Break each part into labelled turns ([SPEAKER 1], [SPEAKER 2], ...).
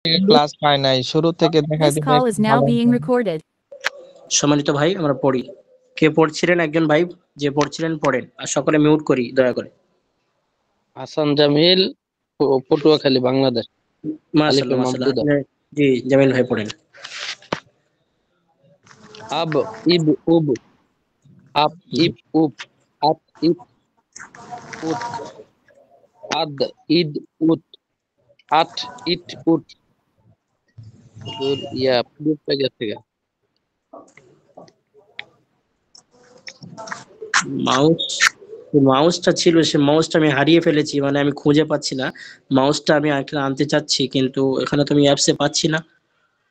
[SPEAKER 1] Class পায় নাই, শুরু থেকে দেখাই
[SPEAKER 2] This
[SPEAKER 1] দিলে
[SPEAKER 2] call
[SPEAKER 1] একটু
[SPEAKER 2] is now
[SPEAKER 1] ভালো
[SPEAKER 2] being
[SPEAKER 1] হতো।
[SPEAKER 2] recorded.
[SPEAKER 3] সম্মানিত ভাই, আমরা পড়ি। কে পড়ছিলেন? একজন ভাই যে পড়ছিলেন পড়েন, আর সকলে মিউট করি দয়া করে।
[SPEAKER 4] হাসান জামিল, পটুয়াখালী, বাংলাদেশ।
[SPEAKER 3] মাশাআল্লাহ
[SPEAKER 4] আলিফে
[SPEAKER 3] মাশাআল্লাহ।
[SPEAKER 4] মামদুদা।
[SPEAKER 3] জি জামিল ভাই পড়েন।
[SPEAKER 4] আব, ইব, উব, আপ, ইব, উব, আত, ইব, উত, আদ, ইদ, উত, আট, ইট, উট। হুজুর পিডিএফ পেয়ে গেছে গা।
[SPEAKER 3] মাউস, মাউসটা ছিল, সে মাউসটা আমি হারিয়ে ফেলেছি, মানে আমি খুঁজে পাচ্ছি না। মাউসটা আমি এখানে আনতে চাচ্ছি, কিন্তু এখানে তো আমি অ্যাপসে পাচ্ছি না।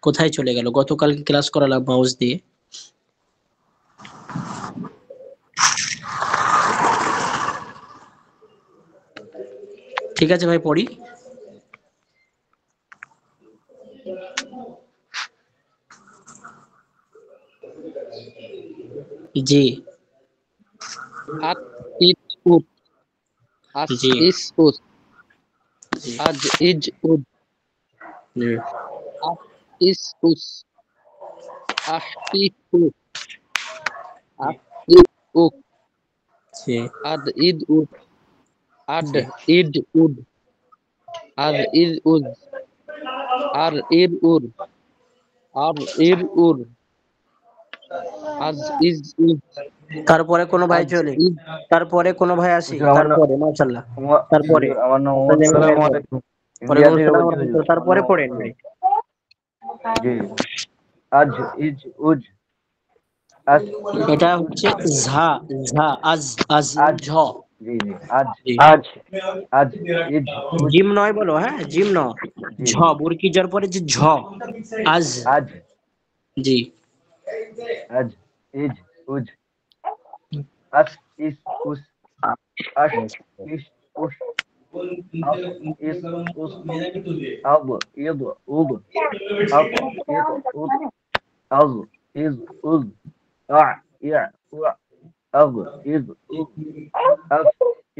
[SPEAKER 3] কোথায় চলে গেল? গতকালকে ক্লাস করালাম মাউস দিয়ে। ঠিক আছে ভাই, পড়ি। জি
[SPEAKER 4] আট, ইট, উট, আস,
[SPEAKER 3] জি
[SPEAKER 4] ইস, উস,
[SPEAKER 3] জি
[SPEAKER 4] আজ, ইজ, উদ,
[SPEAKER 3] জি
[SPEAKER 4] আস, ইস, উস, আহ, ই, উ, আস, ই, উক,
[SPEAKER 3] জি।
[SPEAKER 4] আদ, ইদ, উদ, আড,
[SPEAKER 3] জি।
[SPEAKER 4] ইড, উড, আজ, ইজ, উজ, আর, ইর, উর, আর, ইর, উর, আজ, ইজ, উজ,
[SPEAKER 3] তারপরে কোনো ভাই
[SPEAKER 4] আজ,
[SPEAKER 3] চলে,
[SPEAKER 4] ইজ।
[SPEAKER 3] তারপরে কোনো ভাই আসি,
[SPEAKER 5] হুজুর আমার নাম
[SPEAKER 3] তারপরে মাশাআল্লাহ। তারপরে
[SPEAKER 5] হুজুর আমার নাম
[SPEAKER 3] হাসান
[SPEAKER 5] মোহাম্মদ
[SPEAKER 3] জামিল
[SPEAKER 5] সালাম
[SPEAKER 3] ভাইয়ের পরে।
[SPEAKER 5] আলাইকুম। ইন্ডিয়া
[SPEAKER 3] ওয়ালাইকুম
[SPEAKER 5] থেকে
[SPEAKER 3] আসসালাম ওয়া
[SPEAKER 5] বলছি হুজুর।
[SPEAKER 3] রাহমাতুল্লাহ।
[SPEAKER 5] আমার নাম
[SPEAKER 3] তারপরে
[SPEAKER 5] মোহাম্মদ
[SPEAKER 3] পড়েন ভাই।
[SPEAKER 5] সালাম। জি। আজ, ইজ, উজ, আস, ইস,
[SPEAKER 3] এটা
[SPEAKER 5] উস,
[SPEAKER 3] হচ্ছে ঝা, ঝা, আজ, আজ,
[SPEAKER 5] আজ।
[SPEAKER 3] ঝ।
[SPEAKER 5] জি জি। আজ,
[SPEAKER 3] জি।
[SPEAKER 5] আজ, আজ, ইজ, উজ।
[SPEAKER 3] জিম নয় বলো, হ্যাঁ জিম ন,
[SPEAKER 5] জি
[SPEAKER 3] ঝ,
[SPEAKER 5] জি।
[SPEAKER 3] বুরকি যার পরে যে ঝ, আজ।
[SPEAKER 5] আজ,
[SPEAKER 3] জি
[SPEAKER 5] আজ, ইজ, উজ, আস, ইস, উস, আশ, ইস, উস, আস, ইস, উস, আব, ইদ, উদ, আত, ইত, উত, আজ, ইজ, উজ, আ, ইয়া, উয়া, আজ, ইজ, উজ, আস,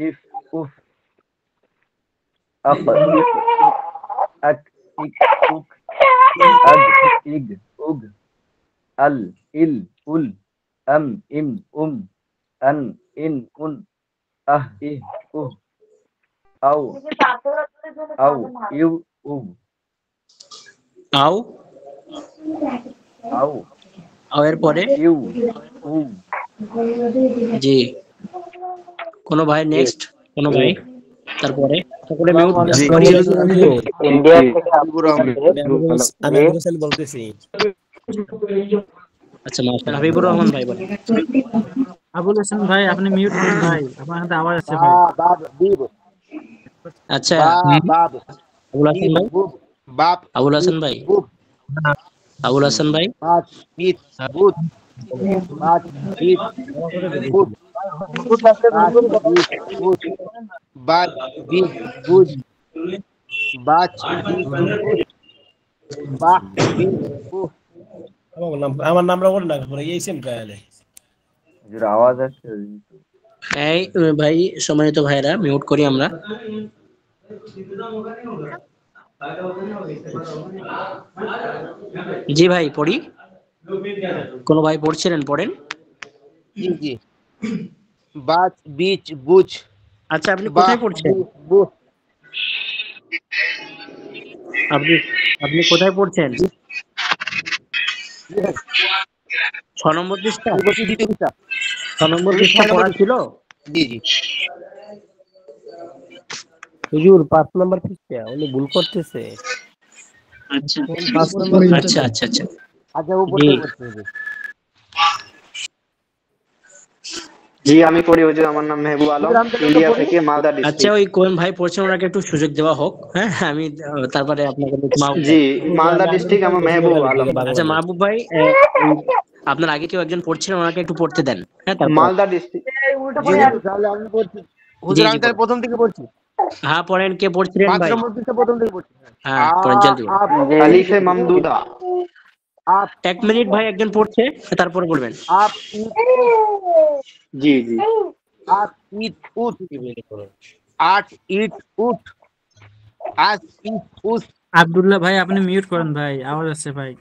[SPEAKER 5] ইফ, উফ, আক, ইক, উক, আক, ইক, উক, আগ, ইগ, উগ, আল, ইল, উল, আম, ইম, আন, ইন, উন, আহ, ইহ, উহ, আও, আও, ইউ, উব,
[SPEAKER 3] আও,
[SPEAKER 5] আও,
[SPEAKER 3] আও এর পরে।
[SPEAKER 5] ইউ, উ,
[SPEAKER 3] জি। কোনো ভাই
[SPEAKER 5] এ,
[SPEAKER 3] নেক্সট? কোনো
[SPEAKER 5] এ।
[SPEAKER 3] ভাই? তারপরে সকলে মিউট।
[SPEAKER 5] আসসালামু
[SPEAKER 6] জি
[SPEAKER 5] আলাইকুম।
[SPEAKER 6] জি
[SPEAKER 5] আমি
[SPEAKER 6] জি
[SPEAKER 5] ইন্ডিয়া
[SPEAKER 6] জি।
[SPEAKER 5] থেকে
[SPEAKER 6] হাবিবুর
[SPEAKER 5] আব্দুল
[SPEAKER 6] রহমান।
[SPEAKER 5] কাদের।
[SPEAKER 6] আমি
[SPEAKER 5] জি।
[SPEAKER 6] আবুল হোসেন বলতেছি।
[SPEAKER 3] আচ্ছা মাশাআল্লাহ, হাবিবুর রহমান ভাই বলেন।
[SPEAKER 7] আবুল হোসেন ভাই, আপনি মিউট হন ভাই, আপনার হাতে আওয়াজ আছে
[SPEAKER 6] বা
[SPEAKER 7] ভাই।
[SPEAKER 6] বাব বিব
[SPEAKER 3] আচ্ছা।
[SPEAKER 6] বা বাব
[SPEAKER 3] আবুল হাসান
[SPEAKER 6] বিব
[SPEAKER 3] ভাই,
[SPEAKER 6] বুব বাব
[SPEAKER 3] আবুল
[SPEAKER 6] বিব
[SPEAKER 3] হাসান ভাই,
[SPEAKER 6] বুব
[SPEAKER 3] আবুল হাসান ভাই।
[SPEAKER 6] বাত বিত বুত বাত বিত বুত বাত বিত বুত বাত বিত বুত বাচ বিত বুত বাহ বিত বুহ।
[SPEAKER 7] আমার নামটা বলে না পরে এই সেম কায়ালে।
[SPEAKER 5] হুজুর আওয়াজ আসছে।
[SPEAKER 3] এই ভাই, সম্মানিত ভাইরা মিউট করি আমরা। জি ভাই পড়ি। কোন ভাই পড়ছিলেন পড়েন।
[SPEAKER 6] জি জি। বাচ বিচ বুচ
[SPEAKER 3] আচ্ছা আপনি
[SPEAKER 6] বাহ
[SPEAKER 3] কোথায় পড়ছেন?
[SPEAKER 6] বুহ বুহ
[SPEAKER 3] আপনি আপনি কোথায় পড়ছেন? 6 নম্বর পৃষ্ঠা?
[SPEAKER 6] আমি বলছি দ্বিতীয় পৃষ্ঠা।
[SPEAKER 3] 6 নম্বর
[SPEAKER 6] বলছি
[SPEAKER 3] পৃষ্ঠা
[SPEAKER 6] 6 নম্বর
[SPEAKER 3] পড়া
[SPEAKER 6] পৃষ্ঠা।
[SPEAKER 3] ছিল?
[SPEAKER 6] জি জি।
[SPEAKER 4] হুজুর 5 নম্বর পৃষ্ঠা উনি ভুল করতেছে।
[SPEAKER 3] আচ্ছা
[SPEAKER 4] 5 নম্বর
[SPEAKER 3] আচ্ছা
[SPEAKER 4] পৃষ্ঠাতে।
[SPEAKER 3] আচ্ছা আচ্ছা।
[SPEAKER 6] আচ্ছা উপর
[SPEAKER 3] জি
[SPEAKER 6] থেকে পড়তে হবে।
[SPEAKER 8] জি আমি পড়ি হুজুর। আমার নাম মেহবুব আলম,
[SPEAKER 6] হুজুর আমি তাহলে ওটা
[SPEAKER 8] ইন্ডিয়া
[SPEAKER 6] পড়ি।
[SPEAKER 8] থেকে, মালদা
[SPEAKER 3] আচ্ছা,
[SPEAKER 8] ডিস্ট্রিক্ট।
[SPEAKER 3] ওই কোন ভাই পড়ছেন ওনাকে একটু সুযোগ দেওয়া হোক, হ্যাঁ আমি তারপরে আপনাকে মাহবুব
[SPEAKER 8] জি
[SPEAKER 3] ভাই।
[SPEAKER 8] মালদা ডিস্ট্রিক্ট, আমার মেহবুব আলম।
[SPEAKER 3] আচ্ছা মাহবুব ভাই, আপনার আগে কেউ একজন পড়ছিলেন, ওনাকে একটু পড়তে দেন, হ্যাঁ তারপর
[SPEAKER 8] মালদা ডিস্ট্রিক্ট।
[SPEAKER 6] জি হুজুর তাহলে আমি পড়ছি।
[SPEAKER 3] জি
[SPEAKER 6] হুজুর
[SPEAKER 3] জি
[SPEAKER 6] আমি তাহলে
[SPEAKER 3] পড়েন।
[SPEAKER 6] প্রথম থেকে পড়ছি।
[SPEAKER 3] হ্যাঁ পড়েন, কে পড়ছিলেন
[SPEAKER 6] 5
[SPEAKER 3] ভাই?
[SPEAKER 6] নম্বর পৃষ্ঠা প্রথম থেকে পড়ছি।
[SPEAKER 3] হ্যাঁ
[SPEAKER 6] আ
[SPEAKER 3] পড়েন জলদি বলুন।
[SPEAKER 6] আপ
[SPEAKER 8] আলিফে মামদুদা।
[SPEAKER 6] আপ
[SPEAKER 3] 1 মিনিট ভাই, একজন পড়ছে তারপরে বলবেন।
[SPEAKER 6] Up it
[SPEAKER 8] G G.
[SPEAKER 6] Up it উট আট ইট উট আস ইট উস
[SPEAKER 7] আব্দুল্লাহ ভাই আপনি মিউট করেন ভাই, আওয়াজ আসছে ভাই।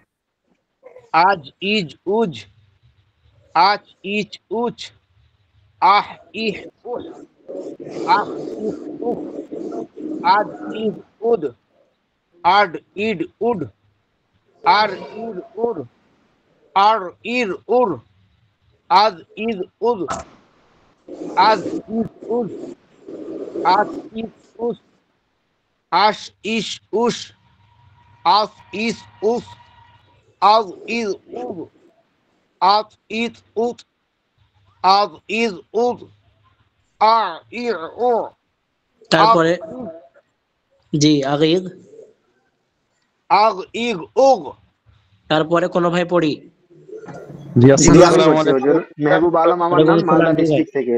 [SPEAKER 6] আজ ইজ উজ, আজ ইজ উজ, আহ ইহ উহ, আহ ইহ উহ, আদ ইদ উদ, আড ইড উড, আর ইদ উড, আর ইর উর, আদ ইদ উদ, আজ ইদ উজ, আজ ইদ উস, আশ ইশ উস, আস ইস উস, আজ ইদ উদ, আত ইদ উদ, আদ ইদ উদ, আ ইর উ, আগ
[SPEAKER 3] তারপরে জি আগিদ।
[SPEAKER 6] আগ ইগ উগ।
[SPEAKER 3] তারপরে কোনো ভাই পড়ি?
[SPEAKER 8] জি আমি পড়ছি হুজুর। মেহবুব আলম আমার
[SPEAKER 3] ওয়ালাইকুম
[SPEAKER 8] নাম,
[SPEAKER 3] আসসালাম
[SPEAKER 8] মালদা
[SPEAKER 3] জি ভাই।
[SPEAKER 8] ডিস্ট্রিক্ট থেকে।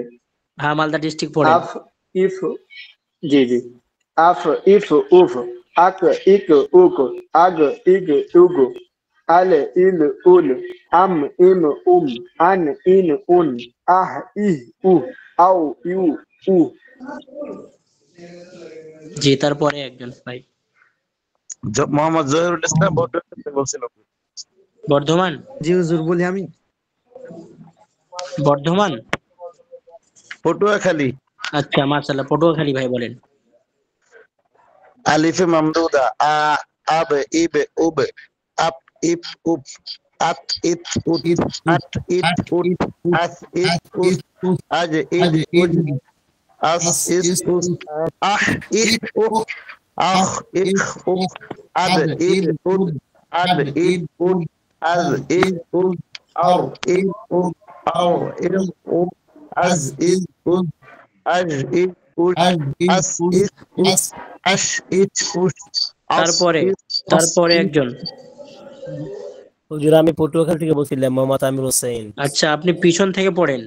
[SPEAKER 3] হ্যাঁ মালদা ডিস্ট্রিক্ট পড়েন।
[SPEAKER 8] আফ ইফ, জি জি, আফ ইফ উফ, আক ইক উক, আগ ইগ উগ, আল ইল উল, আম ইম উম, আন ইন উন, আহ ইহ উ, আও ইউ উ।
[SPEAKER 3] জি তারপরে একজন ভাই।
[SPEAKER 2] মোহাম্মদ জহিরুল ইসলাম বলছিল।
[SPEAKER 3] বর্ধমান।
[SPEAKER 9] জি হুজুর, বলি আমি।
[SPEAKER 3] বর্ধমান।
[SPEAKER 2] পটুয়াখালী।
[SPEAKER 3] আচ্ছা মাশাআল্লাহ, পটুয়াখালী ভাই বলেন।
[SPEAKER 2] আলিফে মামদুদা, আ আব ইব উব, আপ ইপ উপ, আত ইত উত, আত ইত উত, আস ইত উত, আজ ইত উজ, আস ইস উস, আহ ইহ উহ, আখ ইখ উখ, আদ ইদ উদ, আদ ইদ উদ, আজ ইদ উদ, আও ইদ উদ, আও ইদ উদ, আজ ইদ উদ, আজ ইদ উদ, আস ইস উস, আশ ইচ উস, আস
[SPEAKER 3] তারপরে
[SPEAKER 2] ইস উস।
[SPEAKER 3] তারপরে একজন।
[SPEAKER 4] হুজুর আমি পটুয়াখালী থেকে বলছিলাম, মোহাম্মদ আমির হোসেন।
[SPEAKER 3] আচ্ছা আপনি পিছন থেকে পড়েন,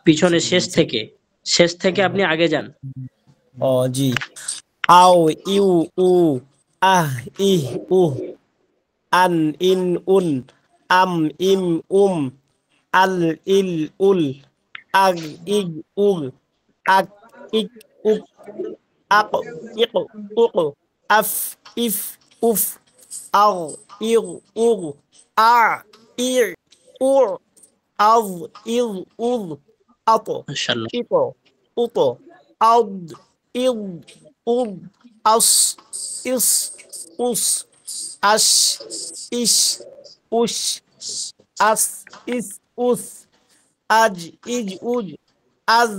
[SPEAKER 3] পিছনে শেষ থেকে, শেষ থেকে আপনি আগে যান।
[SPEAKER 4] ও জি। আও ইউ উ, আহ ইহ উহ, আন ইন উন, আম ইম উম, আল ইল উল, আগ ইগ উগ, আক ইক উক, আক ইক উক, আফ ইফ উফ, আগ ইগ উগ, আ ইর উর, আজ ইজ উজ, আত
[SPEAKER 3] মাশাআল্লাহ।
[SPEAKER 4] ইত উত, আদ ইদ উদ, আস ইস উস, আশ ইস উস, আস ইস উস, আজ ইজ উজ, আজ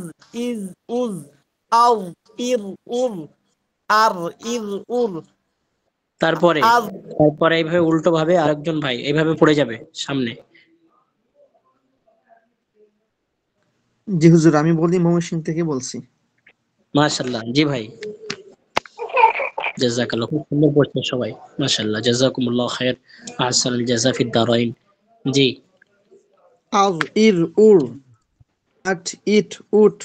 [SPEAKER 4] ইজ উজ, আজ ইর উর, আর ইর উর,
[SPEAKER 3] তারপরে
[SPEAKER 4] আজ।
[SPEAKER 3] তারপরে এইভাবে উল্টো ভাবে আরেকজন ভাই এইভাবে পড়ে যাবে সামনে।
[SPEAKER 9] জি হুজুর, আমি বলি, ময়মনসিংহ থেকে বলছি।
[SPEAKER 3] মাশাআল্লাহ জি ভাই, জাযাকাল্লাহ, খুব সুন্দর পড়ছেন সবাই, মাশাআল্লাহ, জাযাকুমুল্লাহ খাইর, আহসানুল জাযা ফিদ দারাইন। জি
[SPEAKER 9] আজ ইর উর, আট ইট উট,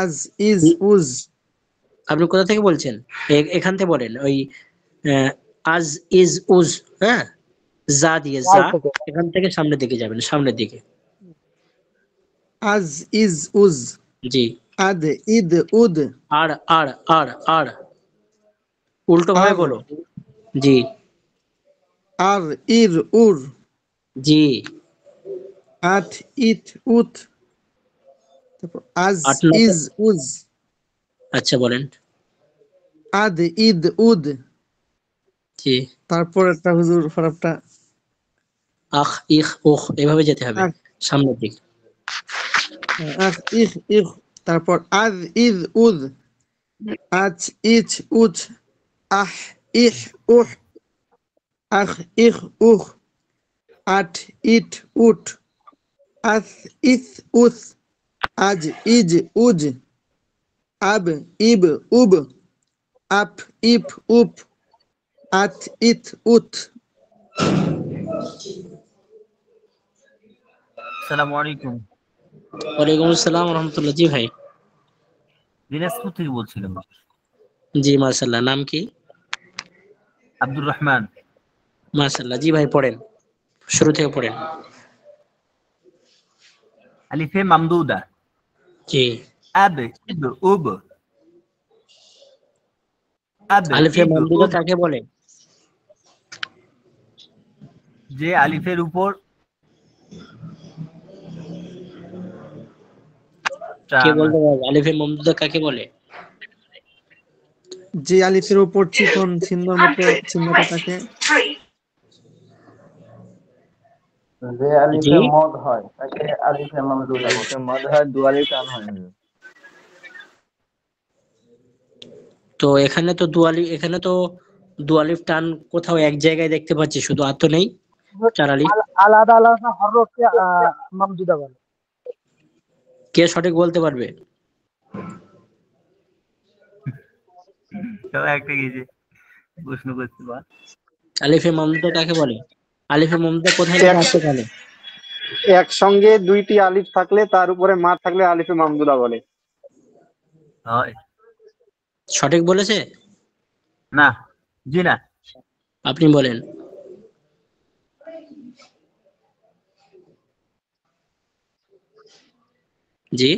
[SPEAKER 9] আজ ইজ উজ।
[SPEAKER 3] আপনি কোথা থেকে বলছেন? এখান থেকে বলেন, ওই আহ, আজ ইজ উজ, হ্যাঁ, যা দিয়ে
[SPEAKER 4] কাল
[SPEAKER 3] যা,
[SPEAKER 4] থেকে।
[SPEAKER 3] এখান থেকে সামনের দিকে যাবেন, সামনের দিকে।
[SPEAKER 9] আজ ইজ উজ,
[SPEAKER 3] জি
[SPEAKER 9] আদ ইদ উদ,
[SPEAKER 3] আর আর আর আর উল্টো ভাবে
[SPEAKER 9] আর
[SPEAKER 3] বলো। জি
[SPEAKER 9] আর ইর উর,
[SPEAKER 3] জি
[SPEAKER 9] আট ইট উত, তারপর আজ
[SPEAKER 3] 8 9
[SPEAKER 9] ইজ উজ,
[SPEAKER 3] আচ্ছা বলেন।
[SPEAKER 9] আদ ইদ উদ,
[SPEAKER 3] জি
[SPEAKER 9] তারপর একটা হুজুর ফরাবটা
[SPEAKER 3] আখ ইখ উখ, এভাবে যেতে হবে
[SPEAKER 9] আখ,
[SPEAKER 3] সামনের দিকে।
[SPEAKER 9] আখ ইখ ইখ, তারপর আজ ইজ উজ, আচ ইচ উচ, আহ ইহ উহ, আখ ইখ উখ, আট ইট উট, আস ইস উস, আজ ইজ উজ, আব ইব উব, আপ ইপ উপ, আত ইত উত।
[SPEAKER 6] আসসালামু আলাইকুম।
[SPEAKER 3] ওয়ালাইকুম আসসালাম রহমতুল্লাহ। জি ভাই।
[SPEAKER 6] দিনাজপুর থেকে বলছিলাম।
[SPEAKER 3] জি মাশাআল্লাহ, নাম কি?
[SPEAKER 6] আব্দুর রহমান।
[SPEAKER 3] মাশাআল্লাহ জি ভাই, পড়েন, শুরু থেকে পড়েন।
[SPEAKER 6] আলিফে মামদুদা,
[SPEAKER 3] জি
[SPEAKER 6] আব ইব উব, আব
[SPEAKER 3] আলিফে
[SPEAKER 6] ইব
[SPEAKER 3] মামদুদা
[SPEAKER 6] উব,
[SPEAKER 3] কাকে বলে?
[SPEAKER 6] যে আলিফের উপর
[SPEAKER 3] কে
[SPEAKER 6] টান
[SPEAKER 3] বলতে পারবে আলিফে মামদুদা কাকে বলে?
[SPEAKER 9] যে আলিফের উপর চিকন চিহ্নের মতো চিহ্নটা থাকে।
[SPEAKER 5] যে
[SPEAKER 3] জি,
[SPEAKER 5] আলিফে মদ হয় তাকে আলিফে মামদুদা বলে। আলিফে মদ হয় দুয়ালি টান হয় হুজুর।
[SPEAKER 3] তো এখানে তো দুয়ালিফ টান কোথাও এক জায়গায় দেখতে পাচ্ছি, শুধু আর তো নেই চার আলিফ।
[SPEAKER 7] আলাদা আলাদা হরফকে মামদুদা বলে।
[SPEAKER 3] কে সঠিক বলতে পারবে?
[SPEAKER 6] কেউ একটা গেছে প্রশ্ন করতে পার।
[SPEAKER 3] আলিফে মামদুদা কাকে বলে? আলিফে মামদুদা কোথায় লেখা আছে এখানে?
[SPEAKER 8] একসঙ্গে দুইটি আলিফ থাকলে তার উপরে মা থাকলে আলিফে মামদুদা বলে।
[SPEAKER 6] হয়
[SPEAKER 3] সঠিক বলেছে?
[SPEAKER 6] না, জি না।
[SPEAKER 3] আপনি বলেন। জি,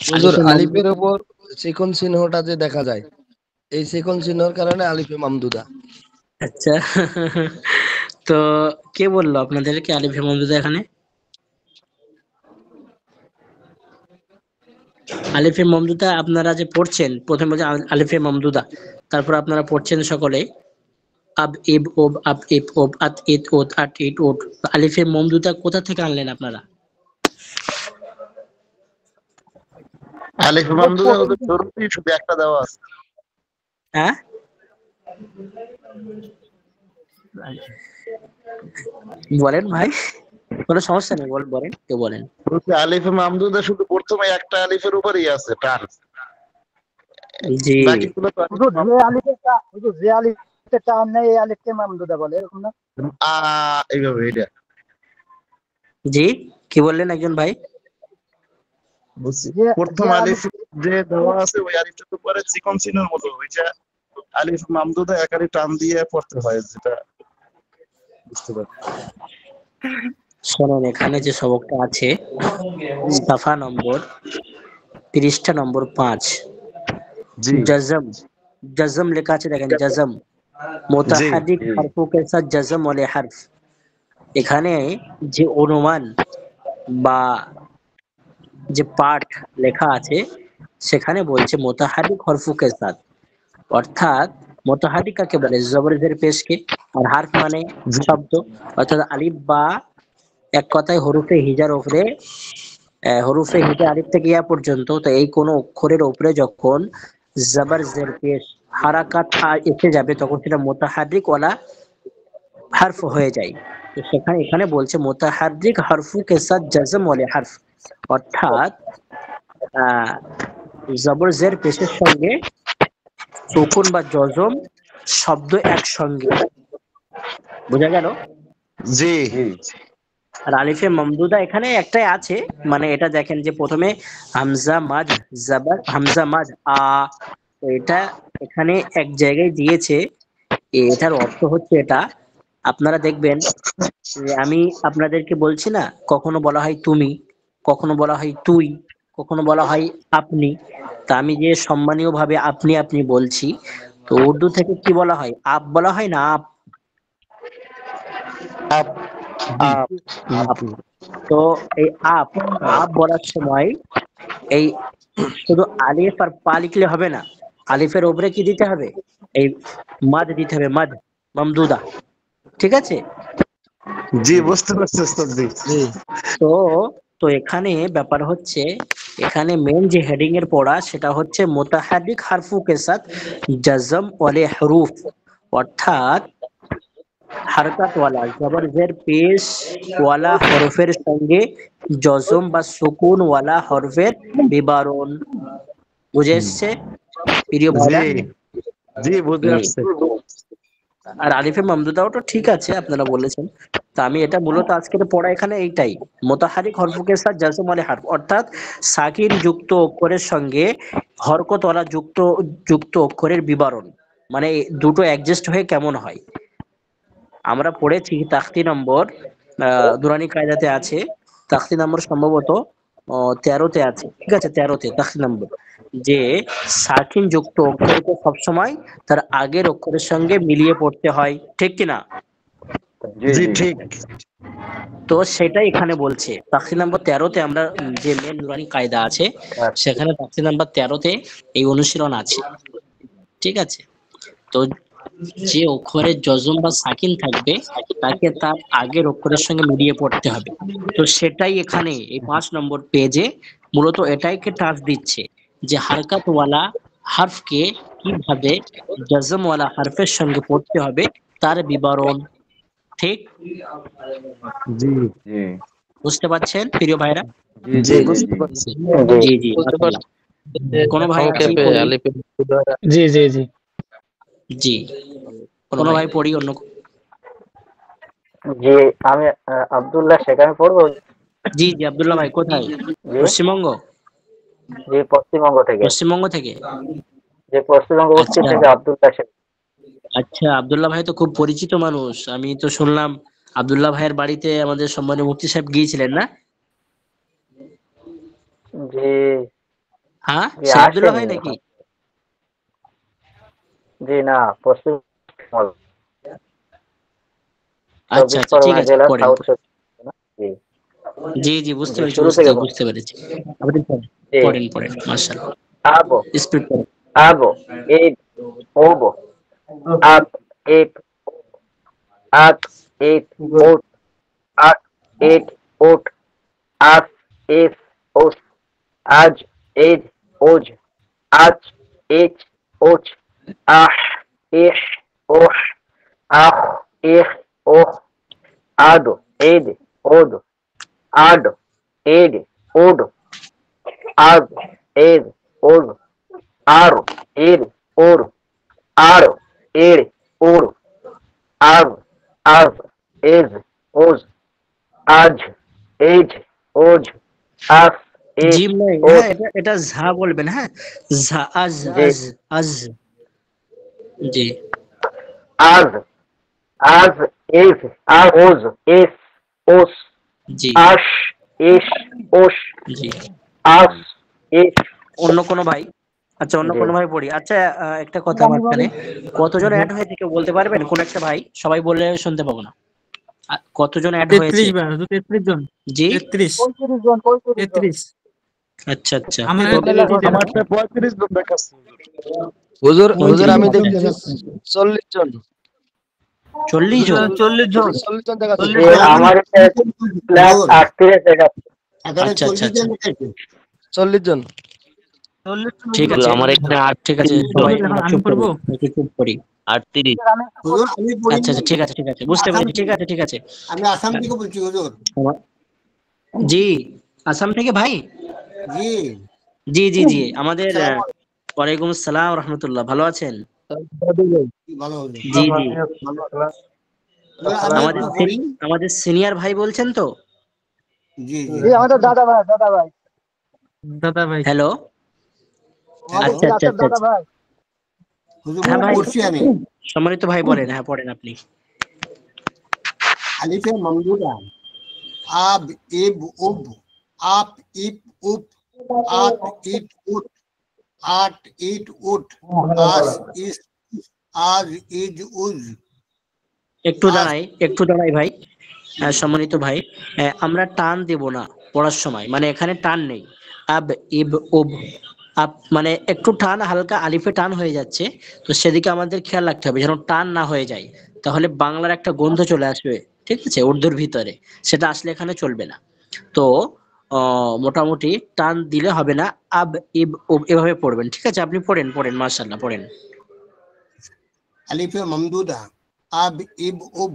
[SPEAKER 10] হুজুর
[SPEAKER 3] আলিফে মামদুদা।
[SPEAKER 10] আলিফের উপর চিকন চিহ্নটা যে দেখা যায়, এই চিকন চিহ্নর কারণে আলিফে মামদুদা।
[SPEAKER 3] আচ্ছা, তো কে বললো আপনাদেরকে আলিফে মামদুদা এখানে? আলিফে মামদুদা আপনারা যে পড়ছেন, প্রথমে বলছে আলিফে মামদুদা, তারপর আপনারা পড়ছেন সকলে আব ইব ওব আব ইব ওব আত ইত ওত আট ইট ওট। আলিফে মামদুদা কোথা থেকে আনলেন আপনারা?
[SPEAKER 2] আলিফ মামদুদা ওদের শুরুতেই শুধু একটা দেওয়া আছে।
[SPEAKER 3] হ্যাঁ, বলেন ভাই, কোনো সমস্যা নেই, বলেন, কেউ বলেন।
[SPEAKER 2] বলছি আলিফ মামদুদা শুধু প্রথমে একটা আলিফের উপরই আছে টান,
[SPEAKER 3] জি,
[SPEAKER 2] বাকিগুলো তো
[SPEAKER 7] হুজুর যে আলিফের টান নেই এই আলিফকে মামদুদা বলে, এরকম না?
[SPEAKER 2] এইভাবে এটা
[SPEAKER 3] জি, কি বললেন একজন ভাই?
[SPEAKER 2] বুঝছি।
[SPEAKER 7] যে
[SPEAKER 2] প্রথম
[SPEAKER 7] যে
[SPEAKER 2] আলিফ যে দেওয়া আছে ওই আলিফটার উপরে চিকন চিহ্নের মতো ওইটা আলিফ মামদুদা একারি টান দিয়ে পড়তে হয়, যেটা বুঝতে পারি।
[SPEAKER 3] শোনেন, এখানে যে সবকটা আছে সাফা নম্বর পৃষ্ঠা নম্বর 5,
[SPEAKER 2] জি
[SPEAKER 3] जज़म जज़म লেখা আছে দেখেন, जज़म
[SPEAKER 2] জি
[SPEAKER 3] মুতাহারিক হরফों के साथ जज़म वाले हर्फ। এখানে যে অনুমান বা যে পাঠ লেখা আছে সেখানে বলছে মুতাহারিক হরফों के साथ, অর্থাৎ মুতাহারিক কাকে বলে? জবর জের পেশকে, আর হার্ফ মানে শব্দ, অর্থাৎ আলিফ বা এক কথায় হরফে হিজার উপরে, হরফে হিজা আলিফ থেকে ইয়া পর্যন্ত, তো এই কোন অক্ষরের উপরে যখন জবর জের পেশ হারাকাত এসে যাবে তখন সেটা মুতাহারিক ওয়ালা হারফ হয়ে যায়। তো সেখানে এখানে বলছে মুতাহারিক হরফু কে সাথ জজম ওয়ালে হারফ, অর্থাৎ আহ, জবর জের পেশের সঙ্গে সুকুন বা জজম শব্দ একসঙ্গে, বোঝা গেল?
[SPEAKER 2] জি
[SPEAKER 3] আর আলিফে মামদুদা এখানে একটাই আছে, মানে এটা দেখেন যে প্রথমে হামজা মাদ জাবার হামজা মাদ তো এটা এখানে এক জায়গায় দিয়েছে। এটার অর্থ হচ্ছে এটা, আপনারা দেখবেন যে আমি আপনাদেরকে বলছি না, কখনো বলা হয় তুমি, কখনো বলা হয় তুই, কখনো বলা হয় আপনি। তা আমি যে সম্মানীয় ভাবে আপনি আপনি বলছি, তো উর্দু থেকে কি বলা হয়? আপ বলা হয় না? Up
[SPEAKER 2] up up
[SPEAKER 3] up. তো এই আপ আপ বলার সময় এই শুধু আলিফ আর পা লিখলে হবে না, আলিফের উপরে কি দিতে হবে? এই মাদ দিতে হবে, মাদ মামদুদা, ঠিক আছে?
[SPEAKER 2] জি বুঝতে পারছি ওস্তাদ জি।
[SPEAKER 3] তো তো এখানে ব্যাপার হচ্ছে, এখানে মেন যে হেডিং এর পড়া সেটা হচ্ছে মুতাহারিক হারফু কে সাথ জজম ওয়ালে হরুফ, অর্থাৎ হারকাত ওয়ালা জবর জের পেশ ওয়ালা হরফের সঙ্গে জজম বা সুকুন ওয়ালা হরফের বিবরণ। বুঝে এসছে প্রিয় ভাইরা?
[SPEAKER 2] জি জি বুঝে আসছে।
[SPEAKER 3] আর আলিফে মামদুদাও তো ঠিক আছে আপনারা বলেছেন। তো আমি এটা মূলত আজকের পড়া এখানে এইটাই, মুতাহারিক হরফুকে সাথ জাজম ওয়ালে হারফ, অর্থাৎ সাকিন যুক্ত অক্ষরের সঙ্গে হরকত ওয়ালা যুক্ত অক্ষরের বিবরণ, মানে এই দুটো অ্যাডজাস্ট হয়ে কেমন হয়। আমরা পড়েছি তাখতি নম্বর দুরানি কায়দাতে আছে, তাখতি নম্বর সম্ভবত 13তে আছে, ঠিক আছে, 13তে তাখরির নম্বর, যে সাকিন যুক্ত অক্ষরকে সবসময় তার আগের অক্ষরের সঙ্গে মিলিয়ে পড়তে হয়, ঠিক কিনা?
[SPEAKER 2] জি ঠিক।
[SPEAKER 3] তো সেটাই এখানে বলছে তাফসীর নাম্বার 13তে আমরা যে মেন নুরানি কায়দা আছে সেখানে তাফসীর নাম্বার 13তে এই অনুশীলন আছে, ঠিক আছে। তো যে অক্ষরে জজম বা সাকিন থাকবে তাকে তার আগের অক্ষরের সঙ্গে মিলিয়ে পড়তে হবে। তো সেটাই এখানে এই 5 নম্বর পেজে মূলত এটাইকে টাচ দিচ্ছে যে হারকাতওয়ালা হারফকে কিভাবে জজমওয়ালা হারফের সঙ্গে পড়তে হবে তার বিবরণ, ঠিক?
[SPEAKER 1] জি
[SPEAKER 3] বুঝতে পারছেন প্রিয় ভাইরা?
[SPEAKER 1] জি বুঝতে পারছি।
[SPEAKER 3] জি জি
[SPEAKER 1] বলতে
[SPEAKER 3] মাশাআল্লাহ।
[SPEAKER 1] পারছি
[SPEAKER 3] কোন ভাই আছেন
[SPEAKER 1] সংক্ষেপে
[SPEAKER 3] পড়ি?
[SPEAKER 1] আলিফের দ্বারা
[SPEAKER 7] জি জি জি
[SPEAKER 3] জি কোন ভাই পড়ি অন্য?
[SPEAKER 5] জি আমি আব্দুল্লাহ সেখানে পড়বো।
[SPEAKER 3] জি জি আব্দুল্লাহ ভাই কোথায়?
[SPEAKER 5] জি
[SPEAKER 3] পশ্চিমবঙ্গ?
[SPEAKER 5] জি পশ্চিমবঙ্গ থেকে,
[SPEAKER 3] পশ্চিমবঙ্গ থেকে?
[SPEAKER 5] যে পশ্চিমবঙ্গ উত্তর
[SPEAKER 3] আচ্ছা
[SPEAKER 5] থেকে আব্দুল্লাহ শেখ।
[SPEAKER 3] আচ্ছা, আব্দুল্লাহ ভাই তো খুব পরিচিত মানুষ, আমি তো শুনলাম আব্দুল্লাহ ভাইয়ের বাড়িতে আমাদের সম্মানীয় মুফতি সাহেব গিয়েছিলেন না?
[SPEAKER 5] জি
[SPEAKER 3] হ্যাঁ
[SPEAKER 5] জি
[SPEAKER 3] সে আব্দুল্লাহ
[SPEAKER 5] আসেনি
[SPEAKER 3] ভাই নাকি?
[SPEAKER 5] এখন। জি না, পশ্চিম
[SPEAKER 3] আচ্ছা
[SPEAKER 5] চব্বিশ
[SPEAKER 3] আচ্ছা ঠিক
[SPEAKER 5] পরগনা
[SPEAKER 3] আছে,
[SPEAKER 5] জেলা
[SPEAKER 3] পড়েন।
[SPEAKER 5] সাউথ চব্বিশ পরগনা। জি
[SPEAKER 3] জি জি বুঝতে
[SPEAKER 5] জি
[SPEAKER 3] পেরেছি,
[SPEAKER 5] শুরু
[SPEAKER 3] বুঝতে
[SPEAKER 5] থেকে
[SPEAKER 3] বুঝতে পেরেছি। আপনি পড়েন
[SPEAKER 5] জি
[SPEAKER 3] পড়েন পড়েন মাশাআল্লাহ,
[SPEAKER 5] আবো
[SPEAKER 3] স্পিড পড়েন।
[SPEAKER 5] আবো এব ওবো আব এব আক এব ওট আক এট ওট আস এস ওস আজ এজ ওজ আজ এচ ওচ আহ ইহ ওহ আহ ইহ ওহ আদো এদ ওদ আড এড ওড আদ এদ ওদ আর এর ওর আর এর ওর আজ আজ এজ ওজ আজ এজ ওজ আস এস
[SPEAKER 3] জিম নাই,
[SPEAKER 5] ওস
[SPEAKER 3] হ্যাঁ এটা এটা ঝা বলবেন, হ্যাঁ ঝা আজ
[SPEAKER 5] জি
[SPEAKER 3] আজ আজ। জি
[SPEAKER 5] আজ আজ এস আর ওজ এস ওস
[SPEAKER 3] জি
[SPEAKER 5] আশ এস ওস
[SPEAKER 3] জি।
[SPEAKER 5] আস এস
[SPEAKER 3] অন্য কোনো ভাই? আচ্ছা অন্য
[SPEAKER 5] জি
[SPEAKER 3] কোনো ভাই পড়ি। আচ্ছা একটা কথা মাঝখানে, কতজন অ্যাড হয়েছে কেউ বলতে পারবেন? কোন একটা ভাই, সবাই বললে শুনতে পাবো না। কতজন অ্যাড হয়েছে?
[SPEAKER 11] 33 বার, 33 জন।
[SPEAKER 3] জি
[SPEAKER 11] 33
[SPEAKER 7] 35 জন
[SPEAKER 11] 33
[SPEAKER 3] আচ্ছা আচ্ছা।
[SPEAKER 11] আমার
[SPEAKER 3] তো
[SPEAKER 7] টোটাল এখন
[SPEAKER 1] আমার 35 জন দেখাচ্ছে।
[SPEAKER 4] হুজুর হুজুর
[SPEAKER 11] 35
[SPEAKER 4] আমি
[SPEAKER 11] জন
[SPEAKER 4] দেখতেছি
[SPEAKER 11] দেখাচ্ছে।
[SPEAKER 4] 40 জন।
[SPEAKER 3] 40 জন?
[SPEAKER 6] 40 জন,
[SPEAKER 4] 40 জন দেখাচ্ছে।
[SPEAKER 6] 40
[SPEAKER 5] জি
[SPEAKER 6] জন।
[SPEAKER 5] আমার প্লাস 38 দেখাচ্ছে।
[SPEAKER 3] আচ্ছা আচ্ছা আচ্ছা
[SPEAKER 4] 40 জন।
[SPEAKER 6] 40 জন
[SPEAKER 3] ঠিক
[SPEAKER 6] হুজুর।
[SPEAKER 3] আছে। আমার এখানে ঠিক আছে, সবাই
[SPEAKER 11] হুজুর এখন
[SPEAKER 3] আমরা
[SPEAKER 11] আমি
[SPEAKER 3] চুপ করি,
[SPEAKER 11] পড়বো।
[SPEAKER 3] একটু চুপ করি।
[SPEAKER 1] 38
[SPEAKER 3] আচ্ছা আচ্ছা ঠিক আছে ঠিক আছে, বুঝতে পেরেছি, ঠিক আছে ঠিক আছে।
[SPEAKER 12] আমি আসাম থেকে বলছি হুজুর।
[SPEAKER 3] জি আসাম থেকে ভাই?
[SPEAKER 12] জি
[SPEAKER 3] জি জি জি আমাদের ওয়ালাইকুম আসসালাম রহমতুল্লাহ, ভালো আছেন?
[SPEAKER 12] ভালো হুজুর।
[SPEAKER 3] জি জি
[SPEAKER 12] আমি
[SPEAKER 3] আমাদের
[SPEAKER 12] একটু বলি।
[SPEAKER 3] আমাদের সিনিয়র ভাই বলছেন তো?
[SPEAKER 12] জি জি
[SPEAKER 7] জি আমাদের দাদা ভাই
[SPEAKER 11] দাদা ভাই।
[SPEAKER 3] হ্যালো
[SPEAKER 7] আমাদের
[SPEAKER 3] আচ্ছা আচ্ছা
[SPEAKER 7] ক্লাসের
[SPEAKER 3] আচ্ছা
[SPEAKER 7] দাদা
[SPEAKER 3] আচ্ছা।
[SPEAKER 7] ভাই।
[SPEAKER 12] হুজুর
[SPEAKER 3] হ্যাঁ ভাই
[SPEAKER 12] পড়ছি আমি।
[SPEAKER 3] সম্মানিত ভাই বলেন, হ্যাঁ পড়েন আপনি।
[SPEAKER 12] আলিফে মামদুদা আব ইব উব আপ ইব উব আত ইট উট আট ইট উট আস ইস আজ ইজ উজ
[SPEAKER 3] একটু দাঁড়াই একটু দাঁড়াই ভাই। সম্মানিত ভাই, আমরা টান দেব না পড়ার সময়, মানে এখানে টান নেই। আব ইব উব আপ মানে একটু টান, হালকা আলিফে টান হয়ে যাচ্ছে, তো সেদিকে আমাদের খেয়াল রাখতে হবে যেন টান না হয়ে যায়, তাহলে বাংলার একটা গন্ধ চলে আসবে, ঠিক আছে, উর্দুর ভিতরে, সেটা আসলে এখানে চলবে না। তো মোটামুটি টান দিলে হবে না। আব ইব উব এভাবে পড়বেন, ঠিক আছে? আপনি পড়েন পড়েন মাশাআল্লাহ পড়েন।
[SPEAKER 12] আলিফে মামদুদা আব ইব উব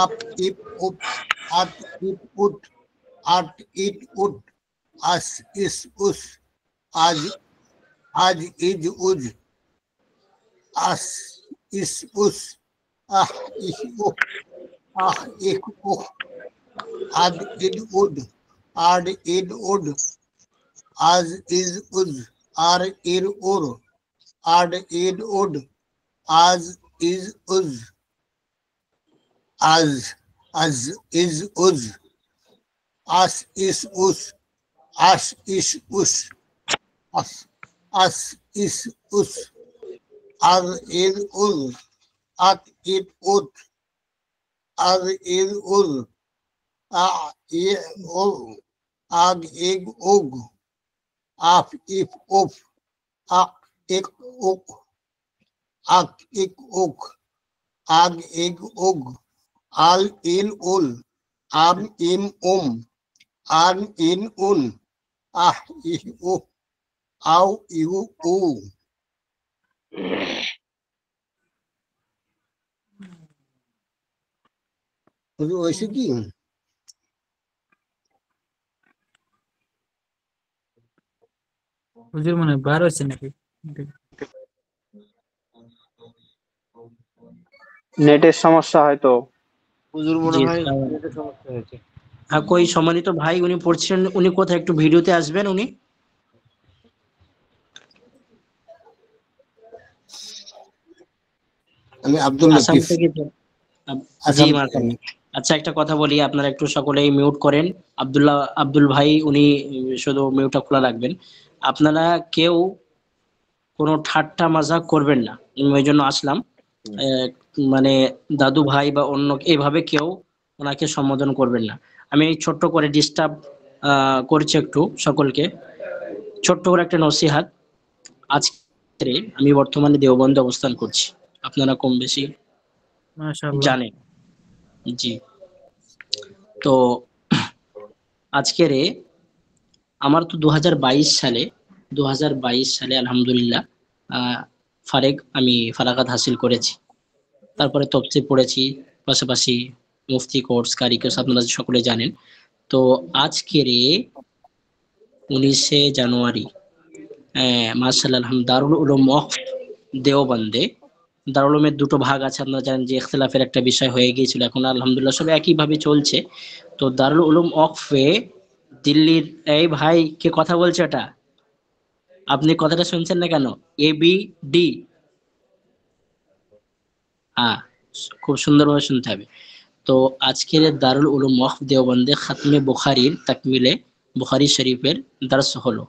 [SPEAKER 12] আপ ইব উব আত ইব উট আট ইট উট আস ইস উস আজ আজ ইজ উজ আস ইস উস আহ ইহ উহ আহ ইহ উহ আদ ইদ উদ আড ইদ উড আজ ইজ উজ আর ইর উর আড ইদ উড আজ ইজ উজ আজ আজ ইজ উজ আস ইস উস As is us. As is us. Ar il ul. At it ut. Ar il ul. A I ul. Ag ig ug. Af if up. Ak ik uk. Ak ik uk. Ag ig ug. Al il ul. Am im An in un. Ah ih u. Au iu u. হয়েছে কি
[SPEAKER 11] হুজুর মনে হয় বার হয়েছে নাকি?
[SPEAKER 8] নেটের সমস্যা হয়তো।
[SPEAKER 5] হুজুর মনে
[SPEAKER 3] জি,
[SPEAKER 5] হয়
[SPEAKER 3] আসসালামু আলাইকুম।
[SPEAKER 5] নেটের সমস্যা হয়েছে।
[SPEAKER 3] হ্যাঁ, কই সম্মানিত ভাই উনি পড়ছেন, উনি কোথায় একটু ভিডিওতে আসবেন উনি?
[SPEAKER 12] আমি আব্দুল
[SPEAKER 3] আসাম
[SPEAKER 12] লতিফ
[SPEAKER 3] থেকে জি
[SPEAKER 12] আসাম থেকে।
[SPEAKER 3] মাশাআল্লাহ। আচ্ছা একটা কথা বলি, আপনারা একটু সকলেই মিউট করেন। আব্দুল ভাই উনি শুধু মিউটটা খোলা রাখবেন। আপনারা কেউ কোনো ঠাট্টা মাজাক করবেন না, আমি ওই জন্য আসলাম। মানে দাদু ভাই বা অন্য এইভাবে কেউ ওনাকে সম্বোধন করবেন না। আমি এই ছোট্ট করে ডিস্টার্ব করছি একটু সকলকে, ছোট্ট করে একটা নসিহাত। আজকে আমি বর্তমানে দেওবন্দে অবস্থান করছি, আপনারা কম বেশি
[SPEAKER 11] মাশাআল্লাহ।
[SPEAKER 3] জানেন। জি, তো আজকের আমার তো 2022 সালে আলহামদুলিল্লাহ আমি ফারাগাত হাসিল করেছি। তারপরে তফসির পড়েছি, পাশাপাশি মুফতি কোর্স, কারি কোর্স আপনারা সকলে জানেন। তো আজকের 19শে জানুয়ারি মাশাআল্লাহ দারুল উলুম ওয়াকফ দেওবন্দে, দারুল উলুমের দুটো ভাগ আছে, আপনারা জানেন যে ইখতিলাফের একটা বিষয় হয়ে গিয়েছিল, এখন আলহামদুলিল্লাহ সব একইভাবে চলছে। তো দারুল উলুম ওয়াকফে দিল্লির, এই ভাই কে কথা বলছে এটা? আপনি কথাটা শুনছেন না কেন? ABD, হ্যাঁ খুব সুন্দরভাবে শুনতে হবে। তো আজকের দারুল উলুম ওয়াকফ দেওবন্দে খাতমে বুখারীর তাকমিলে বুখারী শরীফের দার্স হলো,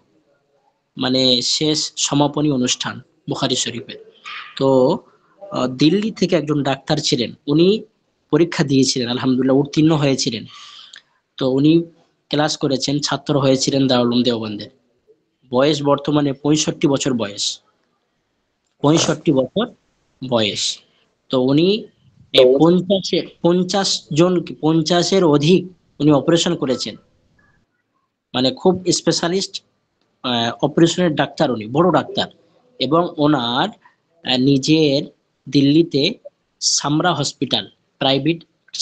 [SPEAKER 3] মানে শেষ সমাপনী অনুষ্ঠান বুখারী শরীফের। তো দিল্লি থেকে একজন ডাক্তার ছিলেন, উনি পরীক্ষা দিয়েছিলেন, আলহামদুলিল্লাহ উত্তীর্ণ হয়েছিলেন। তো উনি ক্লাস করেছেন, ছাত্র হয়েছিলেন দারুল উলুম দেওবন্দের। বয়স বর্তমানে 65 বছর বয়স, 65 বছর বয়স। তো উনি এই 50-এর অধিক উনি অপারেশন করেছেন, মানে খুব স্পেশালিস্ট অপারেশনের ডাক্তার, উনি বড় ডাক্তার। এবং ওনার নিজের দিল্লিতে সামরা হসপিটাল, প্রাইভেট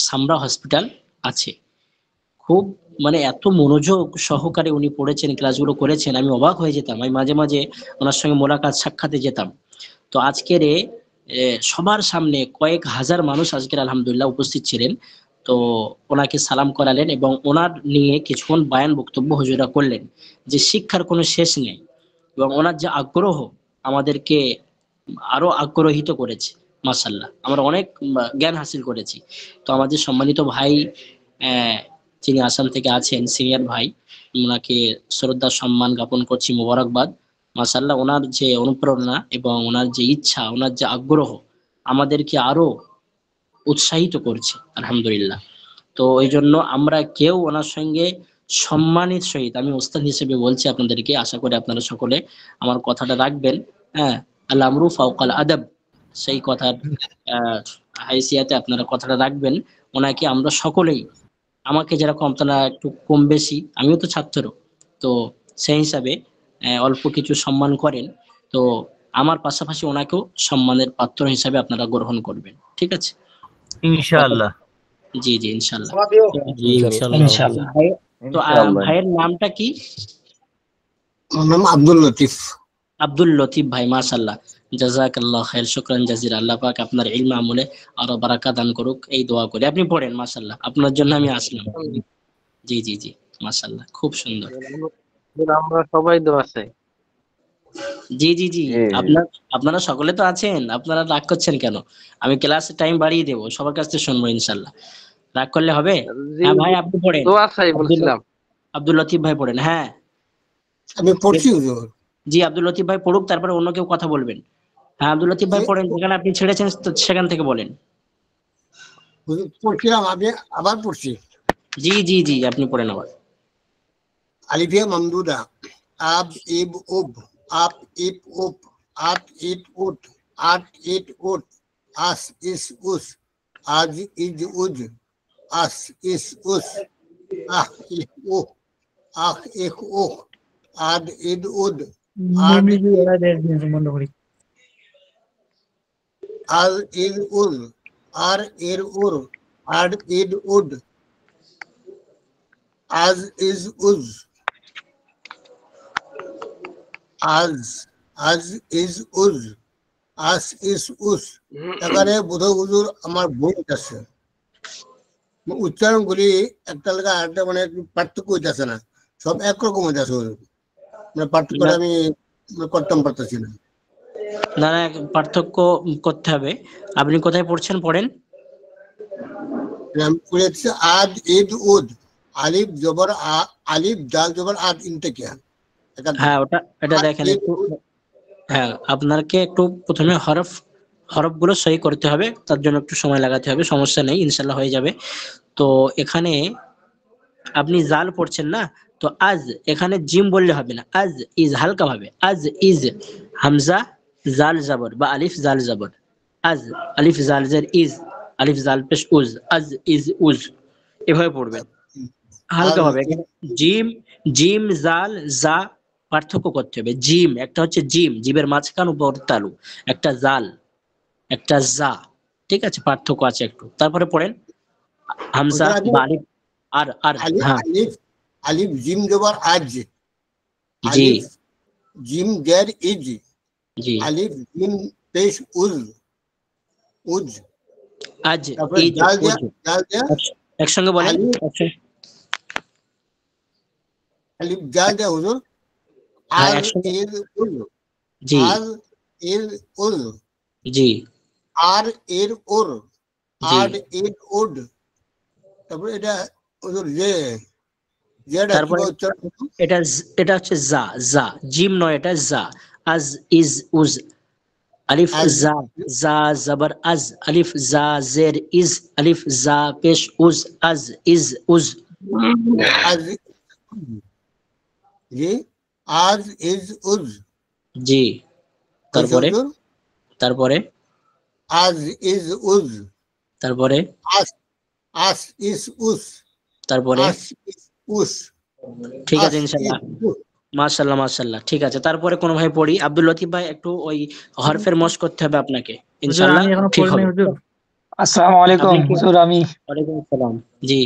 [SPEAKER 3] সামরা হসপিটাল আছে। খুব মানে এত মনোযোগ সহকারে উনি পড়েছেন, ক্লাসগুলো করেছেন, আমি অবাক হয়ে যেতাম। আমি মাঝে মাঝে ওনার সঙ্গে মোলাকাত সাক্ষাতে যেতাম। তো আজকের সবার সামনে কয়েক হাজার মানুষ আজকের আলহামদুলিল্লাহ উপস্থিত ছিলেন। তো ওনাকে সালাম করালেন এবং ওনার নিয়ে কিছুক্ষণ বায়ান বক্তব্য হুজুরা করলেন যে শিক্ষার কোনো শেষ নেই, এবং ওনার যে আগ্রহ আমাদেরকে আরো আগ্রহিত করেছে। মাশাআল্লাহ আমরা অনেক জ্ঞান হাসিল করেছি। তো আমাদের সম্মানিত ভাই যিনি আসাম থেকে আছেন, সিনিয়র ভাই, ওনাকে শ্রদ্ধা সম্মান জ্ঞাপন করছি, মোবারকবাদ। মাশাআল্লাহ ওনার যে অনুপ্রেরণা এবং ওনার যে ইচ্ছা, ওনার যে আগ্রহ আমাদেরকে আরো উৎসাহিত করছে আলহামদুলিল্লাহ। তো ওই জন্য আমরা কেউ ওনার সঙ্গে সম্মানের সহিত, আমি ওস্তাদ হিসেবে বলছি আপনাদেরকে, আশা করি আপনারা সকলে আমার কথাটা রাখবেন। হ্যাঁ, আল আমরু ফাওকাল আদাব, সেই কথার হাইসিয়াতে আপনারা কথাটা রাখবেন। ওনাকে আমরা সকলেই, আমাকে যেরকম আপনারা একটু কম বেশি, আমিও তো ছাত্র, তো সেই হিসাবে অল্প কিছু সম্মান করেন, তো আমার পাশাপাশি ওনাকেও সম্মানের পাত্র হিসাবে আপনারা গ্রহণ করবেন, ঠিক আছে?
[SPEAKER 1] ইনশাআল্লাহ।
[SPEAKER 3] জি জি ইনশাআল্লাহ।
[SPEAKER 10] ইনশাআল্লাহ।
[SPEAKER 3] তো ভাইয়ের নামটা কি?
[SPEAKER 12] আমার নাম আব্দুল লতিফ।
[SPEAKER 3] আব্দুল লতিফ ভাই, মাশাআল্লাহ, জাযাকাল্লাহ খাইর, শুকরান জাযিলা। আল্লাহ পাক আপনার ইলম আমলে আরো বারাকাত দান করুক, এই দোয়া করি। আপনি পড়েন, মাশাআল্লাহ আপনার জন্য আমি আসলাম। জি জি জি মাশাআল্লাহ, খুব সুন্দর।
[SPEAKER 5] আমরা সবাই দোয়া চাই।
[SPEAKER 3] জি জি জি আপনারা সকলে তো আছেন, আপনারা রাগ করছেন কেন? আমি ক্লাসের টাইম বাড়িয়ে দেবো, সবার কাছ থেকে শুনবো ইনশাআল্লাহ। রাগ করলে হবে? হ্যাঁ ভাই আপনি পড়েন।
[SPEAKER 5] দোয়া চাই বলছিলাম।
[SPEAKER 3] আব্দুল লতিফ ভাই পড়েন। হ্যাঁ
[SPEAKER 12] আমি পড়ছি হুজুর।
[SPEAKER 3] জি আব্দুল লতিফ ভাই পড়ুক, তারপরে অন্য কেউ কথা বলবেন। হ্যাঁ আব্দুল লতিফ ভাই পড়েন, যেখানে আপনি ছেড়েছেন তো সেখান থেকে বলেন।
[SPEAKER 12] হুজুর পড়ছিলাম, আমি আবার পড়ছি।
[SPEAKER 3] জি জি জি আপনি পড়েন আবার।
[SPEAKER 12] আলিফিয়া মামদুদা, আব ইব উব, আপ ইব উব, আত ইট উট, আট ইট উট, আস ইস উস, আজ ইজ উজ, আস ইস উস, আহ ইহ উহ, আহ ইহ উহ, আদ ইদ উদ, আদ
[SPEAKER 11] বন্ধ করি।
[SPEAKER 12] আল ইদ উল, আর ইর উর, আড ইদ উড, আজ ইজ উজ, আজ আজ ইজ উজ, আস ইস উস। এখানে বোধহয় হুজুর আমার ভুল আছে, উচ্চারণগুলি একটা লেখা আরেকটা মানে একটু পার্থক্য হইতেছে না, সব একরকম হইতেছে হুজুর, মানে পার্থক্যটা আমি করতাম পারতেছি না।
[SPEAKER 3] না না পার্থক্য করতে হবে। আপনি কোথায় পড়ছেন পড়েন।
[SPEAKER 12] আমি পড়েছি আদ ইদ উদ, আলিফ জবর আ, আলিফ দাল জবর আদ, ইনটা কি?
[SPEAKER 3] হ্যাঁ ওটা এটা দেখেন একটু। হ্যাঁ আপনাকে একটু প্রথমে হরফগুলো সহি করতে হবে, তার জন্য একটু সময় লাগাতে হবে, সমস্যা নেই ইনশাল্লাহ হয়ে যাবে। তো এখানে আপনি জাল পড়ছেন না, তো আজ এখানে জিম বললে হবে না, আজ ইজ হালকা ভাবে, আজ ইজ হামজা জাল জাবর বা আলিফ জাল জাবর, আজ আলিফ জাল জের ইজ, আলিফ জাল পেশ উজ, আজ ইজ উজ, এভাবে পড়বেন হালকা ভাবে। এখানে জিম জিম জাল জা পার্থক্য করতে হবে। জিম একটা হচ্ছে জিম, জিবের মাঝখান উপর তালু, একটা জাল একটা জা, ঠিক আছে, পার্থক্য আছে একটু। তারপরে পড়েন হামজা বা আলিফ আর আর হ্যাঁ
[SPEAKER 12] আলিফ, আলিফ জিম জবর আজ,
[SPEAKER 3] জি
[SPEAKER 12] আলিফ জিম জের ইজ,
[SPEAKER 3] জি
[SPEAKER 12] আলিফ জিম পেশ উজ, উজ,
[SPEAKER 3] আজ
[SPEAKER 12] তারপরে
[SPEAKER 3] ঈদ
[SPEAKER 12] জাল
[SPEAKER 3] উজ।
[SPEAKER 12] জাল দেয়া,
[SPEAKER 3] একসঙ্গে বলেন।
[SPEAKER 12] আলিফ জাল দেয়া হুজুর,
[SPEAKER 3] হ্যাঁ
[SPEAKER 12] আল
[SPEAKER 3] একসঙ্গে
[SPEAKER 12] ইদ উজ,
[SPEAKER 3] জি
[SPEAKER 12] আল ইদ উজ,
[SPEAKER 3] জি
[SPEAKER 12] আর এর ওর,
[SPEAKER 3] জি
[SPEAKER 12] আড এর উড, তারপরে এটা হুজুর যে যেটা
[SPEAKER 3] তারপরে
[SPEAKER 12] কিভাবে উচ্চারণ করব?
[SPEAKER 3] এটা হচ্ছে জা, জা জিম নয়, এটা জা, আজ ইজ উজ, আলিফ
[SPEAKER 12] আজ
[SPEAKER 3] জা, জা জবর আজ, আলিফ জা জের ইজ, আলিফ জা পেশ উজ, আজ ইজ উজ।
[SPEAKER 12] আজ জি, আজ ইজ উজ,
[SPEAKER 3] জি
[SPEAKER 12] হয়েছে
[SPEAKER 3] তারপরে
[SPEAKER 12] হুজুর,
[SPEAKER 3] তারপরে
[SPEAKER 12] আজ ইজ উজ,
[SPEAKER 3] তারপরে
[SPEAKER 12] আস আস ইস উস,
[SPEAKER 3] তারপরে
[SPEAKER 12] আস ইস উস,
[SPEAKER 3] ঠিক
[SPEAKER 12] আস
[SPEAKER 3] আছে ইনশাল্লাহ।
[SPEAKER 12] ইস উস।
[SPEAKER 3] মাশাল্লাহ মাশাল্লাহ ঠিক আছে। তারপরে কোন ভাই পড়ি, আব্দুল লতিফ ভাই একটু ওই হরফের মশ করতে হবে আপনাকে,
[SPEAKER 11] হুজুর
[SPEAKER 3] ইনশাল্লাহ
[SPEAKER 11] আমি এখনো
[SPEAKER 3] ঠিক
[SPEAKER 11] পড়ি নাই
[SPEAKER 3] হবে।
[SPEAKER 11] হুজুর।
[SPEAKER 13] আসসালামু আলাইকুম
[SPEAKER 3] আপনি কি?
[SPEAKER 13] হুজুর, আমি
[SPEAKER 3] ওয়ালাইকুম আসসালাম। জি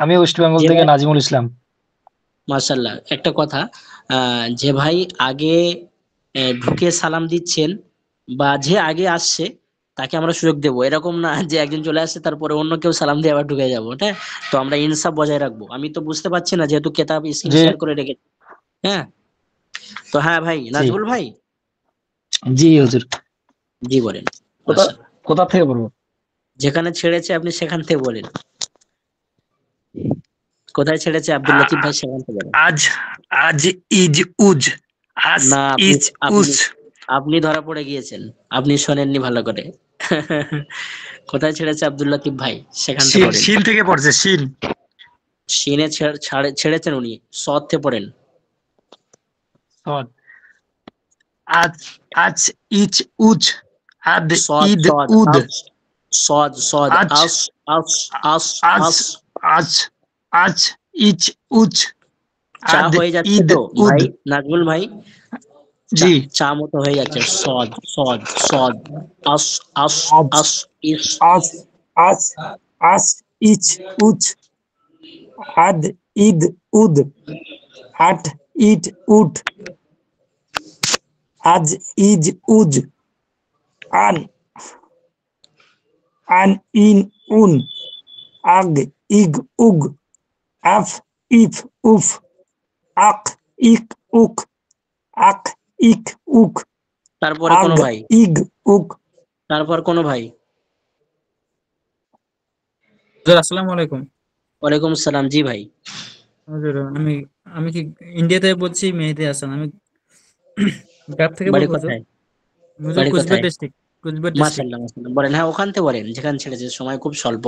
[SPEAKER 13] আমি ওয়েস্ট বেঙ্গল
[SPEAKER 3] যে
[SPEAKER 13] থেকে
[SPEAKER 3] ভাই
[SPEAKER 13] নাজিমুল ইসলাম।
[SPEAKER 3] মাশাল্লাহ একটা কথা, যে ভাই আগে ঢুকে সালাম দিচ্ছেন বা যে আগে আসছে তাকে আমরা সুযোগ দেবো, এরকম না যে একজন চলে আসছে তারপরে অন্য কেউ সালাম দিয়ে আবার ঢুকে যাবো। হ্যাঁ তো আমরা ইনসাফ বজায় রাখবো। আমি তো বুঝতে পারছি না যেহেতু কেতাব স্ক্রিন
[SPEAKER 13] জি
[SPEAKER 3] শেয়ার করে রেখেছি। হ্যাঁ তো হ্যাঁ ভাই
[SPEAKER 13] জি
[SPEAKER 3] নাজবুল ভাই
[SPEAKER 13] জি হুজুর।
[SPEAKER 3] জি বলেন।
[SPEAKER 13] কোথা
[SPEAKER 3] মাশাল্লাহ
[SPEAKER 13] কোথা থেকে বলবো?
[SPEAKER 3] যেখানে ছেড়েছে আপনি সেখান থেকে বলেন, কোথায় ছেড়েছে আব্দুল লতিফ ভাই সেখান থেকে বলেন।
[SPEAKER 13] আজ আজ ইজ উজ, আস
[SPEAKER 3] না আপনি
[SPEAKER 13] ইজ
[SPEAKER 3] আপনি
[SPEAKER 13] উস।
[SPEAKER 3] আপনি ধরা পড়ে গিয়েছেন, আপনি শোনেননি ভালো করে। কোথায় ছেড়েছে আব্দুল লতিফ ভাই সেখান থেকে
[SPEAKER 13] শিন
[SPEAKER 3] পড়েন।
[SPEAKER 13] শিন থেকে পড়ছে, শিন।
[SPEAKER 3] সিনে ছেড়েছেন উনি, সদ থেকে পড়েন।
[SPEAKER 13] সদ। আজ আজ ইজ উজ, আদ
[SPEAKER 3] সদ
[SPEAKER 13] ইদ
[SPEAKER 3] সদ
[SPEAKER 13] উদ,
[SPEAKER 3] আস, সদ সদ
[SPEAKER 13] আজ
[SPEAKER 3] আস আস আস
[SPEAKER 13] আজ
[SPEAKER 3] আস।
[SPEAKER 13] আজ আজ ইজ উজ,
[SPEAKER 3] চা
[SPEAKER 13] আদ
[SPEAKER 3] হয়ে যাচ্ছে
[SPEAKER 13] ইদ
[SPEAKER 3] তো
[SPEAKER 13] উদ।
[SPEAKER 3] ভাই নাজমুল ভাই, চা
[SPEAKER 13] জি
[SPEAKER 3] চা মতো হয়ে যাচ্ছে। সদ সদ সদ আস আস
[SPEAKER 13] আজ
[SPEAKER 3] আস ইস।
[SPEAKER 13] আজ আজ আজ ইজ উজ, আদ ইদ উদ, আট ইট উড, আজ ইজ উজ, আন আন ইন উন, আগ ইগ উগ, আফ ইফ উফ, আক ইক উক, আক ইক উক,
[SPEAKER 3] তারপরে
[SPEAKER 13] আগ
[SPEAKER 3] কোন ভাই,
[SPEAKER 13] ইগ উক।
[SPEAKER 3] তারপর কোন ভাই।
[SPEAKER 11] হুজুর আসসালামু আলাইকুম।
[SPEAKER 3] ওয়ালাইকুম আসসালাম। জি ভাই
[SPEAKER 11] হুজুর, আমি আমি কি ইন্ডিয়া থেকে বলছি, মেহেদি হাসান। আমি গ্রাম থেকে
[SPEAKER 3] বাড়ি
[SPEAKER 11] বলবো হুজুর।
[SPEAKER 3] কোথায়?
[SPEAKER 11] হুজুর
[SPEAKER 3] বাড়ি
[SPEAKER 11] কুচবিহার
[SPEAKER 3] কোথায়?
[SPEAKER 11] District, Cooch Behar district.
[SPEAKER 3] মাশাআল্লাহ, মাশাআল্লাহ। বলেন, হ্যাঁ ওখান থেকে বলেন, যেখানে ছেড়েছে, সময় খুব স্বল্প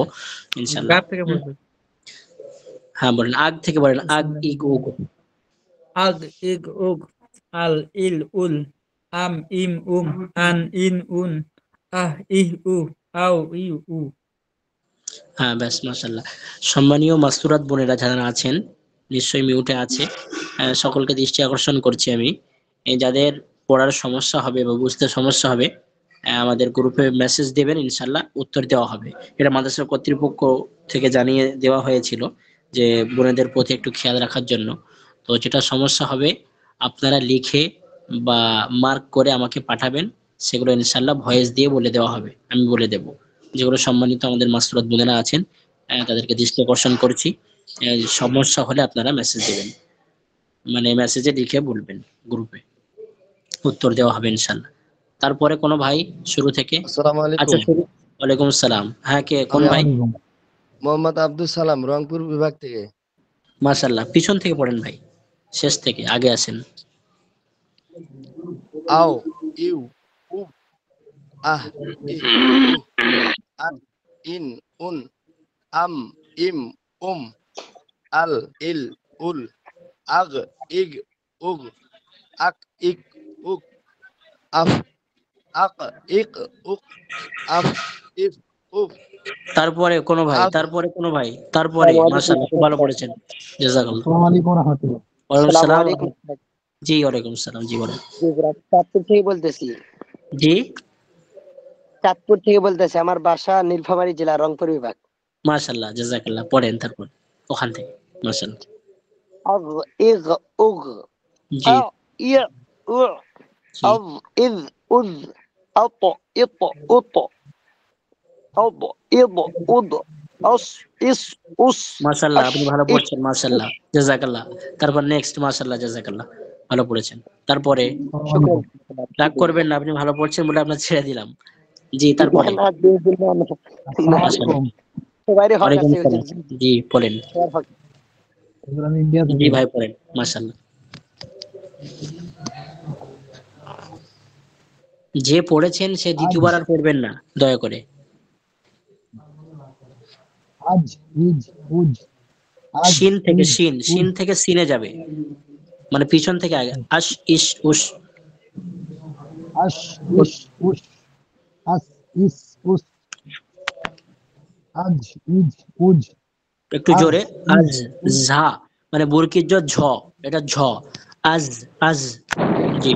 [SPEAKER 3] ইনশাআল্লাহ।
[SPEAKER 11] গ্রাম থেকে বলবো।
[SPEAKER 3] হ্যাঁ বলেন, আগ থেকে বলেন, আগ ইগ উগ।
[SPEAKER 11] আগ ইগ উগ, আল ইল উল, আম ইম উম, আন ইন উন, আহ ইহ উ, আও ইউ উ।
[SPEAKER 3] হ্যাঁ ব্যাস, মাশাআল্লাহ। সম্মানীয় মাস্তুরাত বোনেরা যারা আছেন, নিশ্চয়ই মিউটে আছে, সকলকে দৃষ্টি আকর্ষণ করছি আমি, এই যাদের পড়ার সমস্যা হবে বা বুঝতে সমস্যা হবে, আমাদের গ্রুপে মেসেজ দেবেন, ইনশাল্লাহ উত্তর দেওয়া হবে। এটা মাদ্রাসা কর্তৃপক্ষ থেকে জানিয়ে দেওয়া হয়েছিল যে বোনেদের প্রতি একটু খেয়াল রাখার জন্য। তো যেটা সমস্যা হবে আপনারা লিখে বা মার্ক করে আমাকে পাঠাবেন, সেগুলো ইনশাল্লাহ ভয়েস দিয়ে বলে দেওয়া হবে, আমি বলে দেব। যেগুলো সম্মানিত আমাদের মাস্তুরাত বোনেরা আছেন, তাদেরকে দৃষ্টি আকর্ষণ করছি, সমস্যা হলে আপনারা মেসেজ দেবেন, মানে মেসেজে লিখে বলবেন, গ্রুপে উত্তর দেওয়া হবে ইনশাল্লাহ। তারপরে কোনো ভাই শুরু থেকে?
[SPEAKER 10] আসসালামু
[SPEAKER 3] আচ্ছা
[SPEAKER 10] আলাইকুম।
[SPEAKER 3] শুরু। ওয়ালাইকুম আসসালাম। হ্যাঁ, কে কোন
[SPEAKER 10] আমি
[SPEAKER 3] ভাই?
[SPEAKER 10] মোহাম্মদ আব্দুল সালাম, রংপুর বিভাগ থেকে।
[SPEAKER 3] মাশাআল্লাহ, পিছন থেকে পড়েন ভাই, শেষ থেকে আগে আসেন।
[SPEAKER 10] আও, ইউ, উ, আহ, ই, উ, আন, ইন, উন, আম, ইম, উম, আল, ইল, উল, আগ, ইগ, উগ, আক, ইক, উক, আফ, আক, ইক, উক, আফ, ইফ, উফ,
[SPEAKER 3] তারপরে কোনো ভাই,
[SPEAKER 10] আদ।
[SPEAKER 3] তারপরে কোনো ভাই, তারপরে মাশাআল্লাহ, খুব ভালো পড়েছেন, জাযাকাল্লাহ।
[SPEAKER 4] আসসালামু আলাইকুম ওয়া রাহমাতুল্লাহ।
[SPEAKER 3] ওয়ালাইকুম
[SPEAKER 14] আসসালামু
[SPEAKER 3] সালাম।
[SPEAKER 14] আলাইকুম।
[SPEAKER 3] জি ওয়ালাইকুম সালাম, জি বলেন।
[SPEAKER 14] চাঁদপুর থেকে বলতেছি।
[SPEAKER 3] জি
[SPEAKER 14] চাঁদপুর থেকে বলতেছি, আমার বাসা নীলফামারী জেলা, রংপুর বিভাগ।
[SPEAKER 3] মাশাআল্লাহ, জাযাকাল্লাহ। পড়েন তারপর ওখান থেকে, মাশাআল্লাহ।
[SPEAKER 14] আগ ইগ উগ,
[SPEAKER 3] জি
[SPEAKER 14] আ ই উ,
[SPEAKER 3] জি
[SPEAKER 14] আজ ইজ উজ, আত ইত উত, আদ ইদ উদ, আস ইস উস,
[SPEAKER 3] মাশাআল্লাহ,
[SPEAKER 14] আশ
[SPEAKER 3] আপনি ভালো
[SPEAKER 14] ইস
[SPEAKER 3] পড়ছেন,
[SPEAKER 14] উস।
[SPEAKER 3] মাশাআল্লাহ, জাযাকাল্লাহ। তারপর নেক্সট, মাশাআল্লাহ, জাযাকাল্লাহ, ভালো পড়েছেন। তারপরে
[SPEAKER 14] শুকরান।
[SPEAKER 3] রাগ করবেন না, আপনি ভালো পড়ছেন বলে আপনার ছেড়ে দিলাম। জি তারপরে?
[SPEAKER 14] না দুই দিন না, না,
[SPEAKER 4] আসসালামু
[SPEAKER 3] মাশাআল্লাহ।
[SPEAKER 4] আলাইকুম।
[SPEAKER 14] সবারই হক
[SPEAKER 3] ওয়ালাইকুম
[SPEAKER 14] আছে হুজুর,
[SPEAKER 3] সালাম। জি পড়েন।
[SPEAKER 14] সবার হক।
[SPEAKER 4] হুজুর, আমি ইন্ডিয়া
[SPEAKER 3] জি
[SPEAKER 4] থেকে।
[SPEAKER 3] ভাই পড়েন, মাশাআল্লাহ। যে পড়েছেন সে
[SPEAKER 12] আজ
[SPEAKER 3] দ্বিতীয়বার আর পড়বেন না, দয়া করে।
[SPEAKER 12] আজ ইজ উজ আজ
[SPEAKER 3] শিন থেকে
[SPEAKER 12] ইজ
[SPEAKER 3] শিন,
[SPEAKER 12] উজ
[SPEAKER 3] শিন থেকে সিনে যাবে, মানে পিছন থেকে আগে। আশ ইশ উশ।
[SPEAKER 12] আশ ইস উস আস ইস উস আজ ইজ উজ
[SPEAKER 3] একটু
[SPEAKER 12] আজ
[SPEAKER 3] জোরে।
[SPEAKER 12] ইজ
[SPEAKER 3] আজ
[SPEAKER 12] উজ
[SPEAKER 3] ঝা, মানে বুরকির জ, ঝ, এটা ঝ। আজ, আজ। জি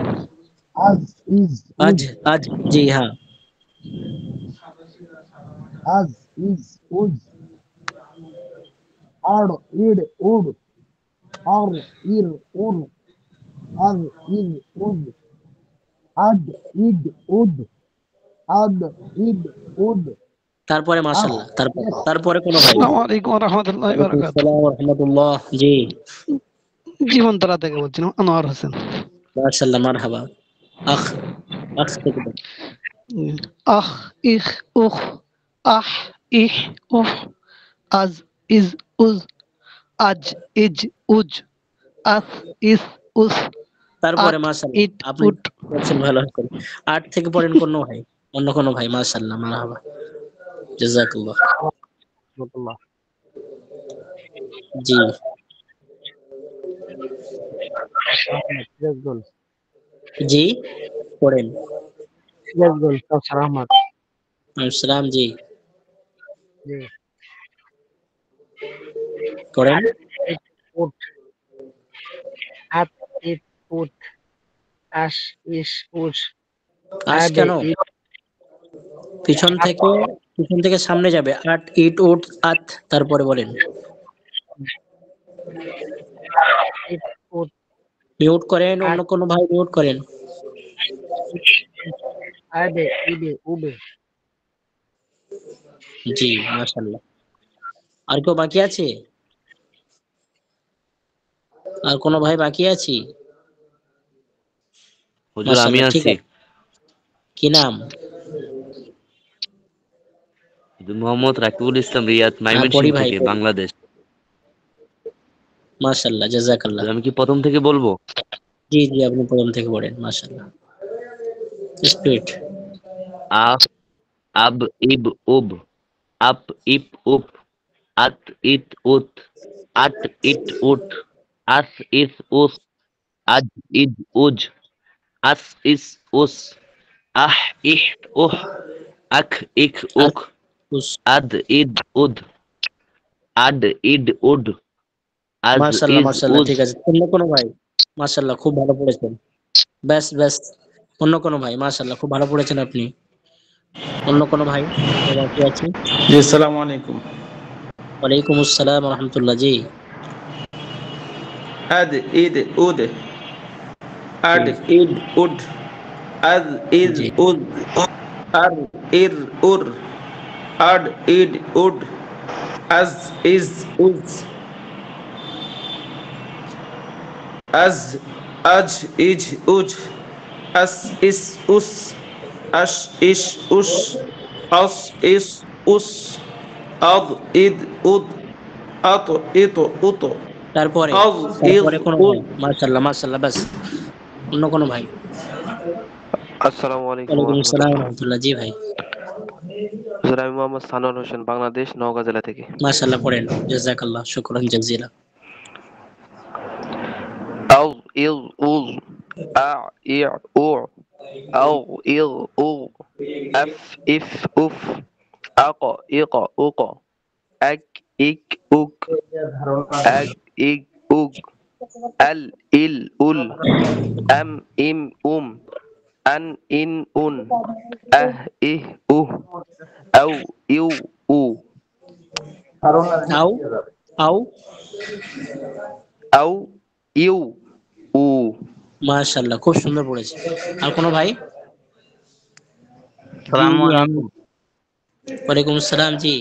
[SPEAKER 12] আজ ইজ
[SPEAKER 3] আজ,
[SPEAKER 12] উজ
[SPEAKER 3] আজ। জি হ্যাঁ।
[SPEAKER 12] আজ ইজ উজ আর ইড উড আর ইর উড আর ইর উড আদ ইদ উদ আদ ইদ উদ
[SPEAKER 3] তারপরে
[SPEAKER 12] আহ
[SPEAKER 3] মাশাআল্লাহ, তারপরে
[SPEAKER 12] ইয়েস
[SPEAKER 3] তারপরে কোনো ভাই?
[SPEAKER 15] আসসালামু আলাইকুম ওয়া রাহমাতুল্লাহি ওয়া
[SPEAKER 3] ওয়ালাইকুম
[SPEAKER 15] বারাকাতুহু।
[SPEAKER 3] আসসালাম ওয়া রাহমাতুল্লাহ। জি
[SPEAKER 15] জীবনতলা থেকে বলছিলাম, আনোয়ার হোসেন।
[SPEAKER 3] মাশাআল্লাহ, মারহাবা। আখ, আখ থেকে বলেন।
[SPEAKER 15] আহ, ইখ, উখ, আহ, ইহ, উহ, আজ, ইজ, উজ, আজ, ইজ, উজ, আস, ইস, উস,
[SPEAKER 3] তারপরে
[SPEAKER 15] আট,
[SPEAKER 3] মাশাআল্লাহ,
[SPEAKER 15] ইট,
[SPEAKER 3] আপনি
[SPEAKER 15] উট।
[SPEAKER 3] বলছেন ভালো করে। আট থেকে পড়েন কোন ভাই, অন্য কোন ভাই? মাশাআল্লাহ, মারহাবা, জাযাকাল্লাহ।
[SPEAKER 4] রাহমাতুল্লাহ।
[SPEAKER 3] জি
[SPEAKER 4] সিরাজগঞ্জ।
[SPEAKER 3] জি পড়েন।
[SPEAKER 4] সিরাজগঞ্জ, কাউসার আহমদ।
[SPEAKER 3] আসসালাম। জি
[SPEAKER 4] জি।
[SPEAKER 3] পড়েন।
[SPEAKER 4] আট ইট উট, আত ইট উট, আশ ইস উস,
[SPEAKER 3] আশ
[SPEAKER 4] আদে
[SPEAKER 3] কেন?
[SPEAKER 4] ইট
[SPEAKER 3] পিছন
[SPEAKER 4] আত
[SPEAKER 3] থেকে, পিছন থেকে সামনে যাবে। আট ইট উট আত, তারপরে বলেন।
[SPEAKER 4] ইট উট,
[SPEAKER 3] মিউট করেন, অন্য
[SPEAKER 4] আত
[SPEAKER 3] কোন ভাই মিউট করেন।
[SPEAKER 4] আদে ইদে উবে।
[SPEAKER 3] জি মাশাআল্লাহ। আর কেউ বাকি আছে? আর কোন ভাই বাকি আছি?
[SPEAKER 1] হুজুর আমি
[SPEAKER 3] মাশাআল্লাহ, ঠিক
[SPEAKER 1] আছি।
[SPEAKER 3] আছে। কি নাম?
[SPEAKER 1] হুজুর মোহাম্মদ রাকিবুল ইসলাম, রিয়াদ
[SPEAKER 3] হ্যাঁ
[SPEAKER 1] ময়মনসিংহ
[SPEAKER 3] পড়ি ভাই,
[SPEAKER 1] থেকে,
[SPEAKER 3] পড়ি।
[SPEAKER 1] বাংলাদেশ।
[SPEAKER 3] মাশাআল্লাহ, জাযাকাল্লাহ।
[SPEAKER 1] আমি কি প্রথম থেকে বলবো?
[SPEAKER 3] জি জি, আপনি প্রথম থেকে পড়েন। মাশাআল্লাহ, স্পিড।
[SPEAKER 1] আ আব ইব উব আপ ইপ উপ আত ইত উত আট ইট উট আস ইস উস আজ ইদ উজ আস ইস উস আহ ইহ উহ আখ ইখ উখ আদ ইদ উদ আড ইড উড আজ
[SPEAKER 3] মাশাআল্লাহ
[SPEAKER 1] ইজ
[SPEAKER 3] মাশাআল্লাহ,
[SPEAKER 1] উজ।
[SPEAKER 3] ঠিক আছে। অন্য কোনো ভাই? মাশাআল্লাহ, খুব ভালো পড়েছেন। ব্যাস ব্যাস, অন্য কোনো ভাই? মাশাআল্লাহ, খুব ভালো পড়েছেন আপনি। অন্য কোনো ভাই বাকি আছে?
[SPEAKER 16] জি, আসসালামু আলাইকুম।
[SPEAKER 3] ওয়ালাইকুম আসসালাম ওয়া রাহমাতুল্লাহ। জি।
[SPEAKER 16] আদ ইদ উদ আড ইদ উড আজ ইজ উদ আর ইর উর আড ইড উড আজ ইজ উজ আজ আজ ইজ উজ আস ইস উস আশ ইস উস আস ইস উস আদ ইদ উদ আত ইত উত
[SPEAKER 3] তারপরে
[SPEAKER 16] আজ ইজ
[SPEAKER 3] কোনো ভাই?
[SPEAKER 16] উদ।
[SPEAKER 3] মাশাআল্লাহ মাশাআল্লাহ, ব্যাস। অন্য কোনো ভাই?
[SPEAKER 17] আসসালামু আলাইকুম
[SPEAKER 3] ওয়ালাইকুম আসসালাম ওয়া
[SPEAKER 17] রহমতুল্লাহ।
[SPEAKER 3] রাহমাতুল্লাহ। জি ভাই।
[SPEAKER 17] হুজুর, আমি মোহাম্মদ সানোয়ার হোসেন, বাংলাদেশ, নওগাঁ জেলা থেকে।
[SPEAKER 3] মাশাআল্লাহ, পড়েন। জাযাকাল্লাহ, শুকরান জাযীলা।
[SPEAKER 17] আউ ইল উল আ ই উ আউ ইল উ আফ ইফ উফ আক ইক উক আক ইক উক আক ইক উক আল ইল উল আম ইম উম আন ইন উন আহ ইহ উহ আউ ইউ উ
[SPEAKER 3] আও আও
[SPEAKER 17] আউ ইউ উ।
[SPEAKER 3] মাশাআল্লাহ, খুব সুন্দর পড়েছে। আর কোনো ভাই?
[SPEAKER 6] আসসালামু আলাইকুম।
[SPEAKER 3] ওয়ালাইকুম আসসালাম। জি।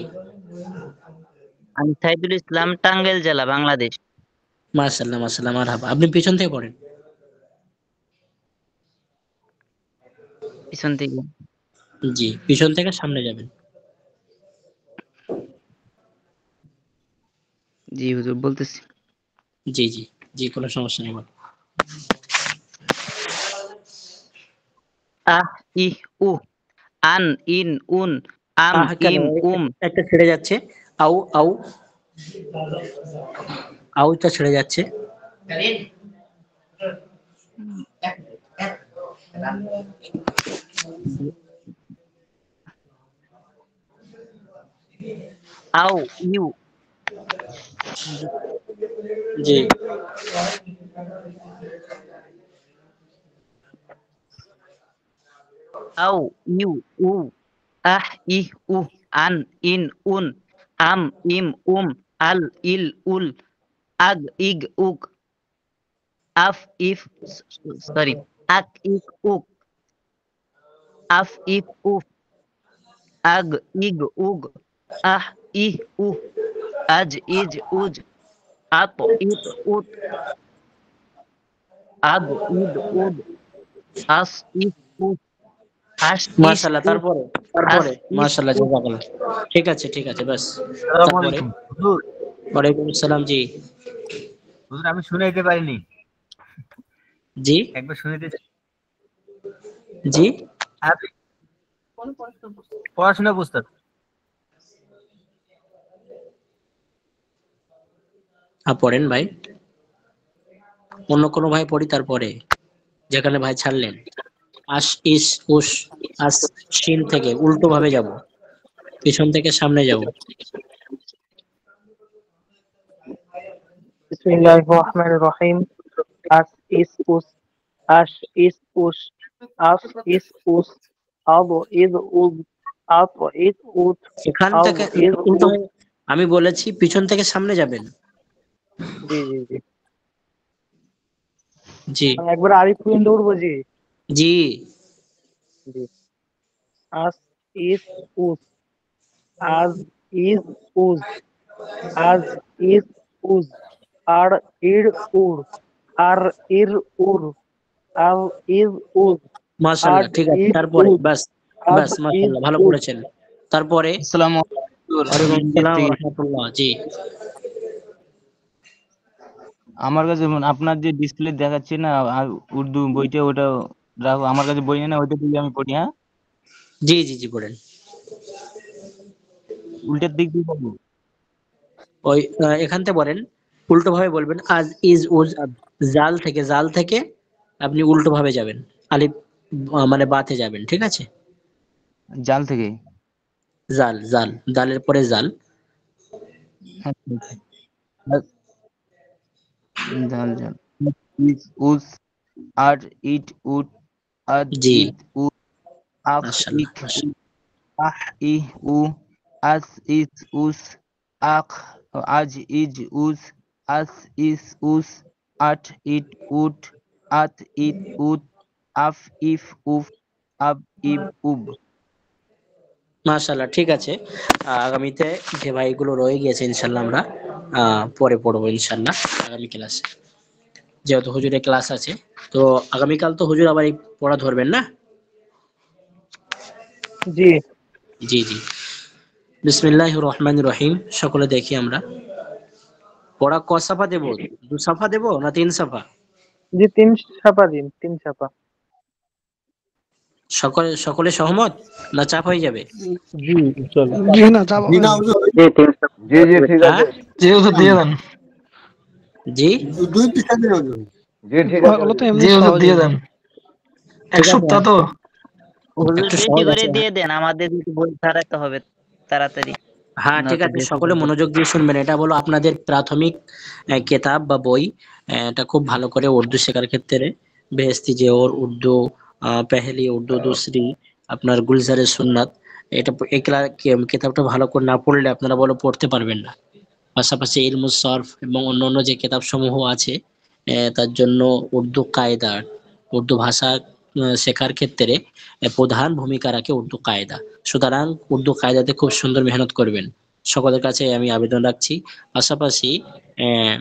[SPEAKER 6] আমি সাইদুল ইসলাম, টাঙ্গাইল জেলা, বাংলাদেশ।
[SPEAKER 3] মাশাআল্লাহ মাশাআল্লাহ, মারহাবা। আপনি পিছন থেকে পড়েন।
[SPEAKER 6] পিছন থেকে।
[SPEAKER 3] জি, পিছন থেকে সামনে যাবেন।
[SPEAKER 6] জি হুজুর, বলতেছি।
[SPEAKER 3] জি জি জি, কোনো সমস্যা নেই।
[SPEAKER 6] আহ ইহ উহ আন ইন উন আম
[SPEAKER 3] কেন
[SPEAKER 6] ইম উম।
[SPEAKER 3] একটা ছেড়ে যাচ্ছে? আউ আউ আউটা ছেড়ে যাচ্ছে।
[SPEAKER 6] আউ ইউ।
[SPEAKER 3] জি।
[SPEAKER 6] আউ ইউ উ আহ ইহ উহ আন ইন উন আম ইম উম আল ইল উল আগ ইগ উগ আফ ইফ সরি আক ইক উক আফ ইফ উফ আগ ইগ উগ আহ ইহ উহ আজ ইজ উজ আত ইত উত আদ ইদ উদ আস ইফ উফ আস ইস
[SPEAKER 3] মাশাআল্লাহ,
[SPEAKER 6] উফ
[SPEAKER 3] তারপরে
[SPEAKER 6] আস ইস
[SPEAKER 3] মাশাআল্লাহ,
[SPEAKER 6] উফ।
[SPEAKER 3] জাযাকাল্লাহ। ঠিক আছে ঠিক আছে, ব্যাস।
[SPEAKER 18] আসসালামু
[SPEAKER 3] তারপরে?
[SPEAKER 18] আলাইকুম হুজুর।
[SPEAKER 3] ওয়ালাইকুম আসসালাম। জি।
[SPEAKER 18] হুজুর, আমি শুনাইতে পারিনি।
[SPEAKER 3] জি
[SPEAKER 18] একবার শুনাইতে চাই।
[SPEAKER 3] জি।
[SPEAKER 18] আপনি পড়াশোনা পুস্তক।
[SPEAKER 3] পড়েন ভাই। অন্য কোনো ভাই পড়ি তারপরে, যেখানে ভাই ছাড়লেন। আস ইস উস আস, শিন থেকে উল্টো ভাবে যাব, পিছন থেকে সামনে যাব।
[SPEAKER 19] বিসমিল্লাহির রহমানির রহিম। আস ইস উস আশ ইস উস আস ইস উস আব ইদ উদ আত ইদ উদ
[SPEAKER 3] এখান
[SPEAKER 19] আব
[SPEAKER 3] থেকে
[SPEAKER 19] ইদ
[SPEAKER 3] উল্টো
[SPEAKER 19] উদ।
[SPEAKER 3] হয়ে, আমি বলেছি পিছন থেকে সামনে যাবেন।
[SPEAKER 19] জি জি জি।
[SPEAKER 3] জি
[SPEAKER 19] একবার আরিফ পর্যন্ত উঠবো। জি
[SPEAKER 3] জি।
[SPEAKER 19] জি। আস ইস উস আজ ইজ উজ আজ ইজ উজ আর ইর উর আর ইর উর আল ইজ উজ আড
[SPEAKER 3] মাশাআল্লাহ, ঠিক আছে।
[SPEAKER 19] ইজ
[SPEAKER 3] তারপরে
[SPEAKER 19] উজ
[SPEAKER 3] বাস
[SPEAKER 19] আব
[SPEAKER 3] বাস,
[SPEAKER 19] ইজ
[SPEAKER 3] মাশাআল্লাহ, ভালো
[SPEAKER 19] উজ।
[SPEAKER 3] পড়েছেন। তারপরে?
[SPEAKER 18] আসসালামু আলাইকুম।
[SPEAKER 3] ওয়ালাইকুম আসসালাম ওয়া রাহমাতুল্লাহ। জি।
[SPEAKER 18] আমার কাছে আপনার যে ডিসপ্লে দেখাচ্ছে না উর্দু বইটা, ওটা রাখো আমার কাছে, বই না ওইটা দিয়ে আমি পড়ি। হ্যাঁ,
[SPEAKER 3] জি জি জি পড়েন।
[SPEAKER 18] উল্টের দিক দিয়ে পড়বো।
[SPEAKER 3] ওই এখান থেকে বলেন, উল্টো ভাবে বলবেন। আজ ইজ উজ, জাল থেকে আপনি উল্টো ভাবে যাবেন, আলিফ মানে বাতে যাবেন, ঠিক আছে?
[SPEAKER 18] জাল থেকে
[SPEAKER 3] জাল দালের পরে জাল।
[SPEAKER 18] জাল জাল ইজ উজ আর ইট উট আদ
[SPEAKER 3] জি
[SPEAKER 18] ইত উ আখ
[SPEAKER 3] মাশাআল্লাহ
[SPEAKER 18] ইক উ আহ ই উ আস ইস উস আখ আজ ইজ উজ আস ইস উস আট ইট উট আত ইত উত আফ ইফ উফ আব ইব উব।
[SPEAKER 3] মাশাআল্লাহ, ঠিক আছে। আগামীতে যে ভাইগুলো রয়ে গিয়েছে ইনশাল্লাহ আমরা পরে পড়বো ইনশাল্লাহ আগামী ক্লাসে, যেহেতু হুজুরের ক্লাস আছে। তো আগামীকাল তো হুজুর আবার এই পড়া ধরবেন না?
[SPEAKER 19] জি
[SPEAKER 3] জি জি। বিসমিল্লাহির রহমানির রহিম। সকলে দেখি আমরা পড়া ক সাফা দেব, 2 সাফা দেব না 3 সাফা?
[SPEAKER 19] জি, 3 ছাপা দিন, 3 ছাপা।
[SPEAKER 3] সকলে সহমত না চাপ হয়ে যাবে?
[SPEAKER 15] জি চলো। জি না যাব
[SPEAKER 12] জি না হুজুর,
[SPEAKER 5] জি জি ঠিক আছে।
[SPEAKER 15] জি ওদের দিয়ে দেন।
[SPEAKER 3] জি
[SPEAKER 12] 2 পৃষ্ঠা দিন হুজুর।
[SPEAKER 5] জি ঠিক আছে।
[SPEAKER 15] ওগুলো তো এমনি সহজ দিয়ে দেন। এক সপ্তাহ তো
[SPEAKER 6] হুজুর
[SPEAKER 3] একটু
[SPEAKER 6] বেশি
[SPEAKER 3] সহজ
[SPEAKER 6] করে
[SPEAKER 3] আছে।
[SPEAKER 6] দিয়ে দেন, আমাদের একটু বই ছাড়াতে হবে তাড়াতাড়ি।
[SPEAKER 3] হ্যাঁ ঠিক
[SPEAKER 6] নয়তো
[SPEAKER 3] আছে,
[SPEAKER 6] বেশি
[SPEAKER 3] সকলে
[SPEAKER 6] হবে।
[SPEAKER 3] মনোযোগ দিয়ে শুনবেন। এটা বলো আপনাদের প্রাথমিক কেতাব বা বই। এটা খুব ভালো করে উর্দু শেখার ক্ষেত্রে বেহেস্তি জেওর উর্দু, পেহেলি উর্দু, দুসরি, আপনার গুলজারে সুন্নাত। এটা এই কেতাবটা ভালো করে না পড়লে আপনারা বলো পড়তে পারবেন না। পাশাপাশি ইলমুস সরফ এবং অন্যান্য যে কেতাব সমূহ আছে, তার জন্য উর্দু কায়দা, উর্দু ভাষা শেখার ক্ষেত্রে প্রধান ভূমিকা রাখে উর্দু কায়দা। সুতরাং উর্দু কায়দাতে খুব সুন্দর মেহনত করবেন, সকলের কাছে আমি আবেদন রাখছি। পাশাপাশি আহ,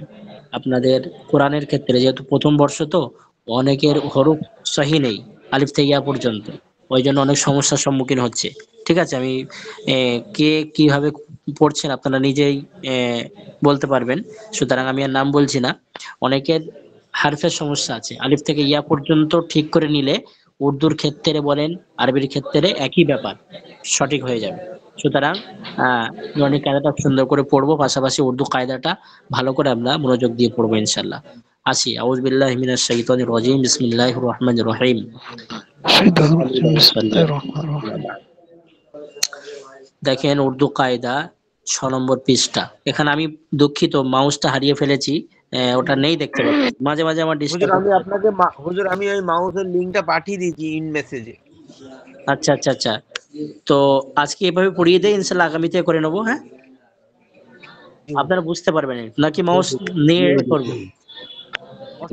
[SPEAKER 3] আপনাদের কোরআনের ক্ষেত্রে যেহেতু প্রথম বর্ষ, তো অনেকের হরফ সহি নেই আলিফ থেকে ইয়া পর্যন্ত, ওই জন্য অনেক সমস্যার সম্মুখীন হচ্ছে। ঠিক আছে, আমি কে কিভাবে পড়ছেন আপনারা নিজেই বলতে পারবেন, সুতরাং আমি আর নাম বলছি না। অনেকের হারফের সমস্যা আছে, আলিফ থেকে ইয়া পর্যন্ত ঠিক করে নিলে উর্দুর ক্ষেত্রে বলেন আরবির ক্ষেত্রে একই ব্যাপার সঠিক হয়ে যাবে। সুতরাং নুরানি কায়দাটা সুন্দর করে পড়বো, পাশাপাশি উর্দু কায়দাটা ভালো করে আমরা মনোযোগ দিয়ে পড়বো ইনশাল্লাহ। আসি, আউযু বিল্লাহি মিনাশ শাইতানির রাজিম, বিসমিল্লাহির রহমানির রহিম। দেখেন উর্দু কায়দা 6 নম্বর পৃষ্ঠা। এখানে আমি দুঃখিত, মাউসটা হারিয়ে ফেলেছি, ওটা নেই দেখতে পাচ্ছি, মাঝে মাঝে আমার
[SPEAKER 1] হুজুর
[SPEAKER 3] ডিস্টার্ব
[SPEAKER 1] আমি
[SPEAKER 3] হচ্ছে।
[SPEAKER 1] আপনাকে হুজুর আমি ওই মাউসের লিংকটা পাঠিয়ে দিয়েছি ইন মেসেজে।
[SPEAKER 3] আচ্ছা আচ্ছা আচ্ছা, তো আজকে এভাবে পড়িয়ে দেয়, ইনশাল্লাহ আগামীতে করে নেবো। হ্যাঁ, আপনারা বুঝতে পারবেন নাকি মাউস নিয়ে করবো?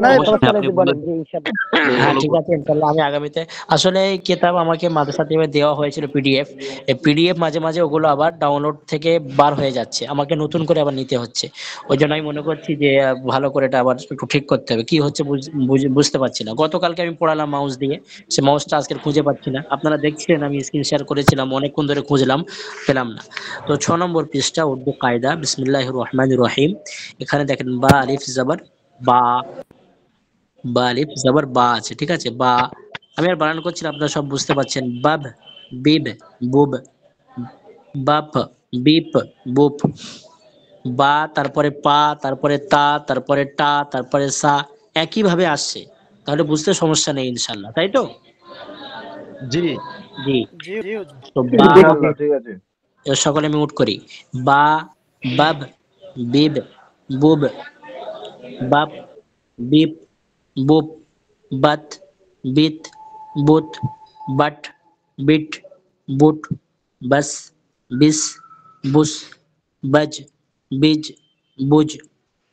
[SPEAKER 4] না
[SPEAKER 3] অবশ্যই
[SPEAKER 4] সমস্যা নেই,
[SPEAKER 3] আপনি
[SPEAKER 4] বলেন জি ইনশাআল্লাহ।
[SPEAKER 3] হ্যাঁ ঠিক আছে, ইনশাল্লাহ আমি আগামীতে। আসলে এই কিতাব আমাকে মাদ্রাসা থেকে দেওয়া হয়েছিল পিডিএফ। এই পিডিএফ মাঝে মাঝে ওগুলো আবার ডাউনলোড থেকে বার হয়ে যাচ্ছে, আমাকে নতুন করে আবার নিতে হচ্ছে। ওই জন্য আমি মনে করছি যে ভালো করে এটা আবার একটু ঠিক করতে হবে, কি হচ্ছে বুঝতে পারছি না। গতকালকে আমি পড়ালাম মাউস দিয়ে, সে মাউসটা আজকে খুঁজে পাচ্ছি না। আপনারা দেখছিলেন আমি স্ক্রিন শেয়ার করেছিলাম, অনেকক্ষণ ধরে খুঁজলাম, পেলাম না। তো 6 নম্বর পৃষ্ঠা উর্দু কায়দা, বিসমিল্লাহির রহমানির রহিম। এখানে দেখেন বা আলিফ জবর বা, বা আলিফ জবর বা আছে, ঠিক আছে? বা আমি আর বানান করছি না, আপনারা সব বুঝতে পারছেন। বাব, বিব, বুব, বাপ, বিপ, বুপ। বা তারপরে পা, তারপরে তা, তারপরে টা, তারপরে সা, একই ভাবে আসছে। তাহলে বুঝতে সমস্যা নেই ইনশাল্লাহ, তাই তো?
[SPEAKER 1] জি
[SPEAKER 3] জি।
[SPEAKER 7] জি জি হুজুর।
[SPEAKER 3] তো বা,
[SPEAKER 5] ইনশাআল্লাহ ঠিক আছে।
[SPEAKER 3] এবার সকলে মিউট করি। বা, বাব, বিব, বুব, বাপ, বিপ, বুপ, বাত, বিত, বুত, বাট, বিট, বুট, বাস, বিস, বুস, বাজ, বিজ, বুজ,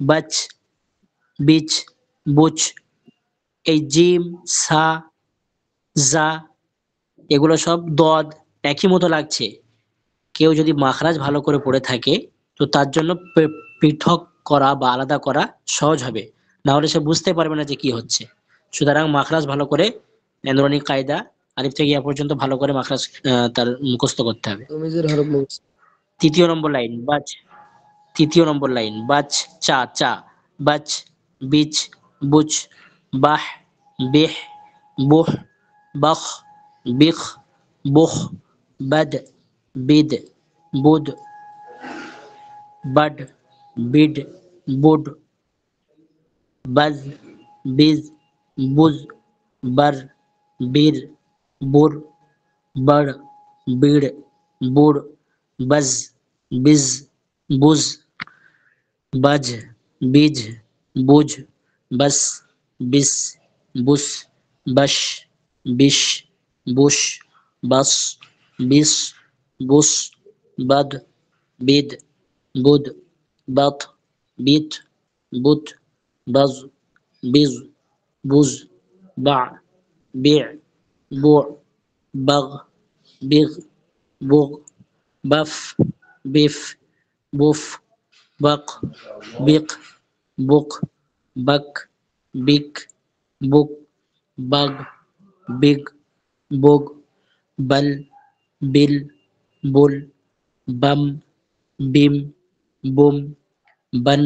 [SPEAKER 3] বাচ, বিচ, বুচ। এই জিম, সা, জা, এগুলো সব দদ একই মতো লাগছে। কেউ যদি মাখরাজ ভালো করে পড়ে থাকে, তো তার জন্য পৃথক করা বা আলাদা করা সহজ হবে, না হলে সে বুঝতে পারবে না যে কি হচ্ছে। সুতরাং মাখরাজ ভালো করে নুরানি কায়দা আলিফ থেকে ইয়া পর্যন্ত ভালো করে মাখরাজ তার মুখস্থ করতে হবে।
[SPEAKER 10] তমিজের হরফ মুখস্থ।
[SPEAKER 3] তৃতীয় নম্বর লাইন বাচ, তৃতীয় নম্বর লাইন বাচ, চা চা, বাচ, বিচ বুচ বাহ বিহ বুহ বখ বিখ বুখ বদ বিদ বুদ बड बिड बुड बज बिज बुज बर बीर बुर बड़ बीड़ बुड़ बज बिज बुज बज बीज बुझ बस बिस बुस बश बिश बुश बस बिस बुस बद बिद बुध बत बीत बुत बज बिज बुज बा बेዕ बुዕ बग बिग बुग बफ बिफ बुफ बक बिक बुक बक बिक बुक बग बिग बुग बल बिल बुल बम बिम बुम बन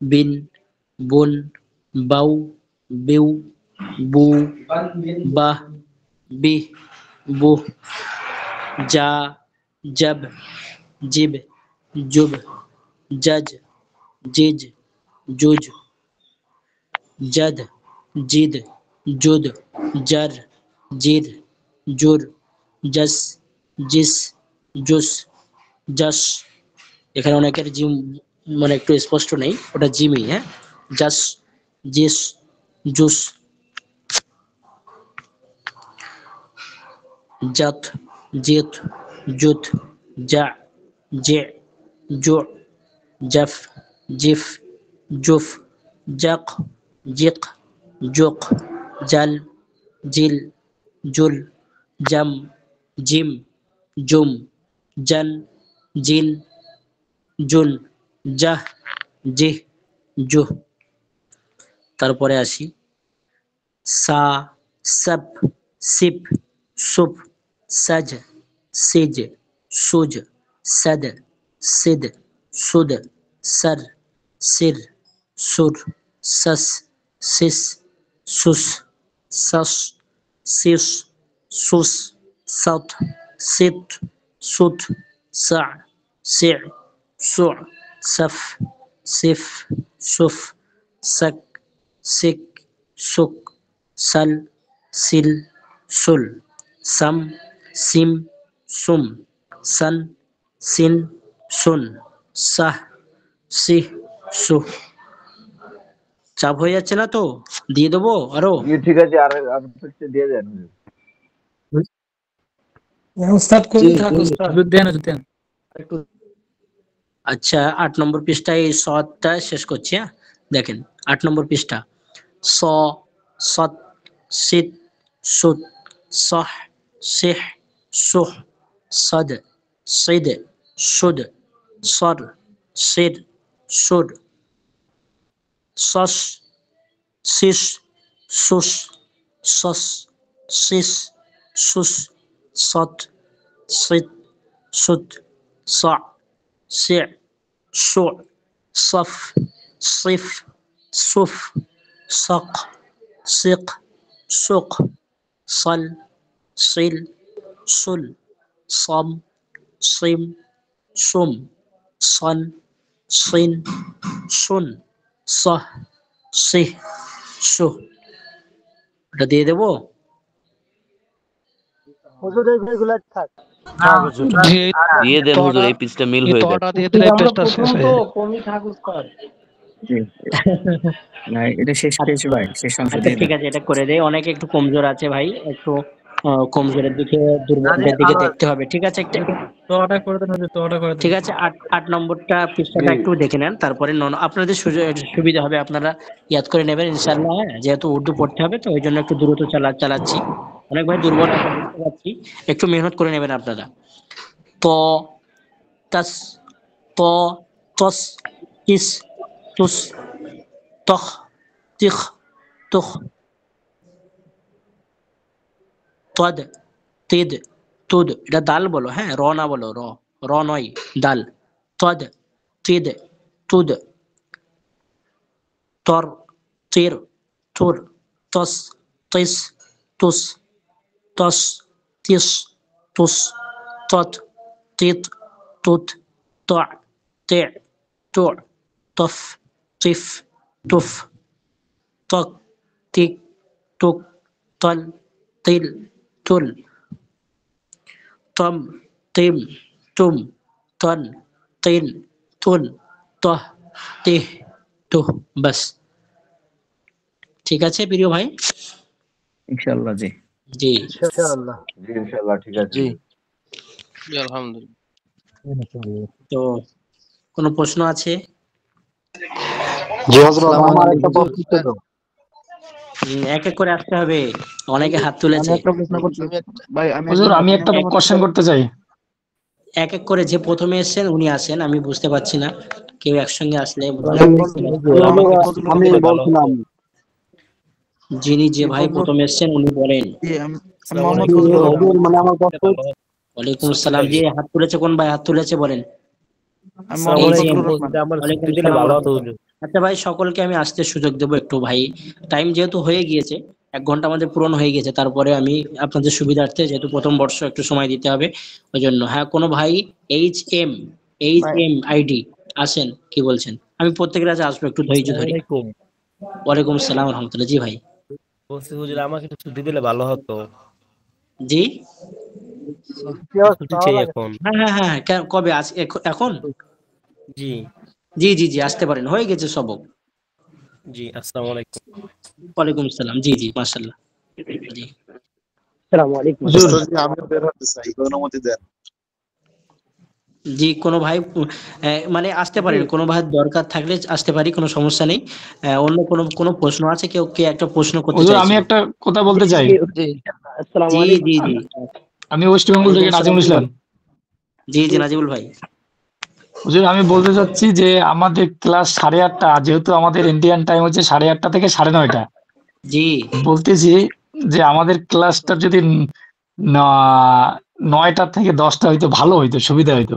[SPEAKER 3] बिन बुन बऊ बिव बू बाह बिह बुह जा जब जिब जुब जज जिज जुज जद जिद जुद जर जिर जुर जस जिस জুস জাস এখানে অনেকের জিম মানে একটু স্পষ্ট নেই, ওটা জিমই। হ্যাঁ, জাস জিস জুস জাত জিত জুত জা জে জু জফ জিফ জুফ জাক জিক জুক জাল জিল জুল জাম জিম জুম জান জিন জুন জাহ জিহ জুহ। তারপরে আসি সা সব সিপ সুপ সাজ সিজ সুজ সদ সিদ সুদ সর সির সুর সস সিস সুস সস সিস সুস সত সিত সুত সা সিዕ সুዕ সফ সিফ সুফ সক সিক সুক সল সিল সুল সাম সিম সুম সন সিন সুন সাহ সিহ সুহ। চাপ হয়ে যাচ্ছে না তো? দিয়ে দেবো আরো?
[SPEAKER 5] ঠিক আছে, আর দিয়ে দেন।
[SPEAKER 3] আচ্ছা, 8 নম্বর পৃষ্ঠায় এই সদটা শেষ করছি। হ্যাঁ, দেখেন 8 নম্বর পৃষ্ঠা। স সত সিত সুত সহ সিহ সুহ সদ সিদ সুদ সর সির সুর সস সিস সুস সস সিস সুস সত সিত সুত সা সিዕ সুዕ সফ সিফ সুফ সক সিক সুক সল সিল সুল সম সিম সুম সন সিন সুন সহ সিহ সুহ। এটা দিয়ে দেবো?
[SPEAKER 7] হুজুর এইগুলা থাক।
[SPEAKER 1] দিয়ে দেন হুজুর, এই পিসটা মিল হয়ে যাবে।
[SPEAKER 3] কমই থাক উস্তাদ।
[SPEAKER 20] না, এটা শেষ পেয়েছি ভাই, শেষ অংশ দিয়ে
[SPEAKER 3] ঠিক আছে, এটা করে দেয়। অনেকে একটু কমজোর আছে ভাই, একটু কমজোরের দিকে, দুর্বলদের দিকে দেখতে হবে। ঠিক আছে, ঠিক আছে। 8 নম্বরটা পৃষ্ঠাটা একটু দেখে নেন, তারপরে আপনাদের সুবিধা হবে, আপনারা ইয়াদ করে নেবেন ইনশাআল্লাহ। হ্যাঁ, যেহেতু উর্দু পড়তে হবে তো ওই জন্য একটু দ্রুত চালাচ্ছি। অনেক ভাই দুর্বল আছে বুঝতে পারছি, একটু মেহনত করে নেবেন আপনারা। তো তাস তো তস তিস তুস তখ তিখ তুখ তদ তিদ তুদ। এটা দাল বলো, হ্যাঁ, র না বলো, র নয়, দাল। তদ তিদ তুদ তর, তির, তুর, তস, তিস, তুস, তস, তিস, তুস, তত, তিত, তুত, ত, তে, তু, তফ, তিফ, তুফ, তক, তিক, তুক, তল, তিল, তুল, তম, তিম, তুম, তন, তিন, তুন, তহ, তিহ, তুহ। বাস ঠিক আছে প্রিয় ভাই?
[SPEAKER 20] ইনশাআল্লাহ জি।
[SPEAKER 3] জি
[SPEAKER 7] ইনশাআল্লাহ।
[SPEAKER 21] জি ইনশাআল্লাহ ঠিক আছে।
[SPEAKER 17] জি আলহামদুলিল্লাহ।
[SPEAKER 3] তো কোনো প্রশ্ন আছে?
[SPEAKER 7] জি হযরত, আমার একটা প্রশ্ন ছিল।
[SPEAKER 3] এক এক করে আসতে হবে, অনেকে হাত তুলেছে।
[SPEAKER 11] হুজুর আমি একটা কোশ্চেন করতে চাই।
[SPEAKER 3] এক এক করে, যে প্রথমে এসেছেন উনি আসেন, আমি বুঝতে পারছি না, কেউ একসঙ্গে আসলে
[SPEAKER 7] আমি বলছিলাম,
[SPEAKER 3] যিনি যে ভাই প্রথম এসেছেন উনি বলেন।
[SPEAKER 7] হুজুর মানে আমার প্রশ্ন,
[SPEAKER 3] ওয়ালাইকুম আসসালাম। যে হাত তুলেছে, কোন ভাই হাত তুলেছে বলেন? আচ্ছা ভাই, সকলকে আমি আসতে সুযোগ দেবো একটু ভাই, টাইম যেহেতু হয়ে গিয়েছে, 1 ঘন্টা আমাদের পূরণ হয়ে গেছে, তারপরে আমি আপনাদের সুবিধার্থে, যেহেতু প্রথম বর্ষ একটু সময় দিতে হবে ওই জন্য। হ্যাঁ, কোনো ভাই HM আইডি আসেন, কি বলছেন? আমি প্রত্যেকের কাছে আসবো, একটু ধৈর্য ধরে। ওয়ালাইকুম আসসালাম রহমতুল্লাহ। জি ভাই
[SPEAKER 22] বলছি হুজুর আমাকে একটু ছুটি দিলে ভালো হতো।
[SPEAKER 3] জি
[SPEAKER 22] ছুটি চাই এখন।
[SPEAKER 3] হ্যাঁ হ্যাঁ হ্যাঁ, কবে আজ? এখন?
[SPEAKER 22] জি
[SPEAKER 3] জি জি জি, আসতে পারেন, হয়ে গেছে সবক।
[SPEAKER 22] জি আসসালামু আলাইকুম।
[SPEAKER 3] ওয়ালাইকুম আসসালাম। জি জি মাশাআল্লাহ। জি
[SPEAKER 4] আসসালামু আলাইকুম।
[SPEAKER 2] আমি বের হতে চাই, অনুমতি দেন।
[SPEAKER 3] জি, কোনো ভাই মানে আসতে পারেন, কোনো ভাই দরকার থাকলে আসতে পারি, কোনো সমস্যা নেই। অন্য কোনো প্রশ্ন আছে? কেউ কে একটা প্রশ্ন করতে
[SPEAKER 11] হুজুর
[SPEAKER 3] চাইছে?
[SPEAKER 11] আমি একটা কথা বলতে চাই।
[SPEAKER 4] আসসালামু
[SPEAKER 3] জি
[SPEAKER 4] আলাইকুম।
[SPEAKER 3] জি জি,
[SPEAKER 11] আমি ওয়েস্ট বেঙ্গল থেকে নাজিমুল ইসলাম।
[SPEAKER 3] জি জি নাজিবুল ভাই।
[SPEAKER 11] হুজুর আমি বলতে চাচ্ছি যে আমাদের ক্লাস 8:30, যেহেতু আমাদের ইন্ডিয়ান টাইম হচ্ছে 8:30 থেকে 9:30।
[SPEAKER 3] জি
[SPEAKER 11] বলতেছি যে আমাদের ক্লাসটা যদি 9টা থেকে 10টা হইতো ভালো হইতো, সুবিধা হইতো।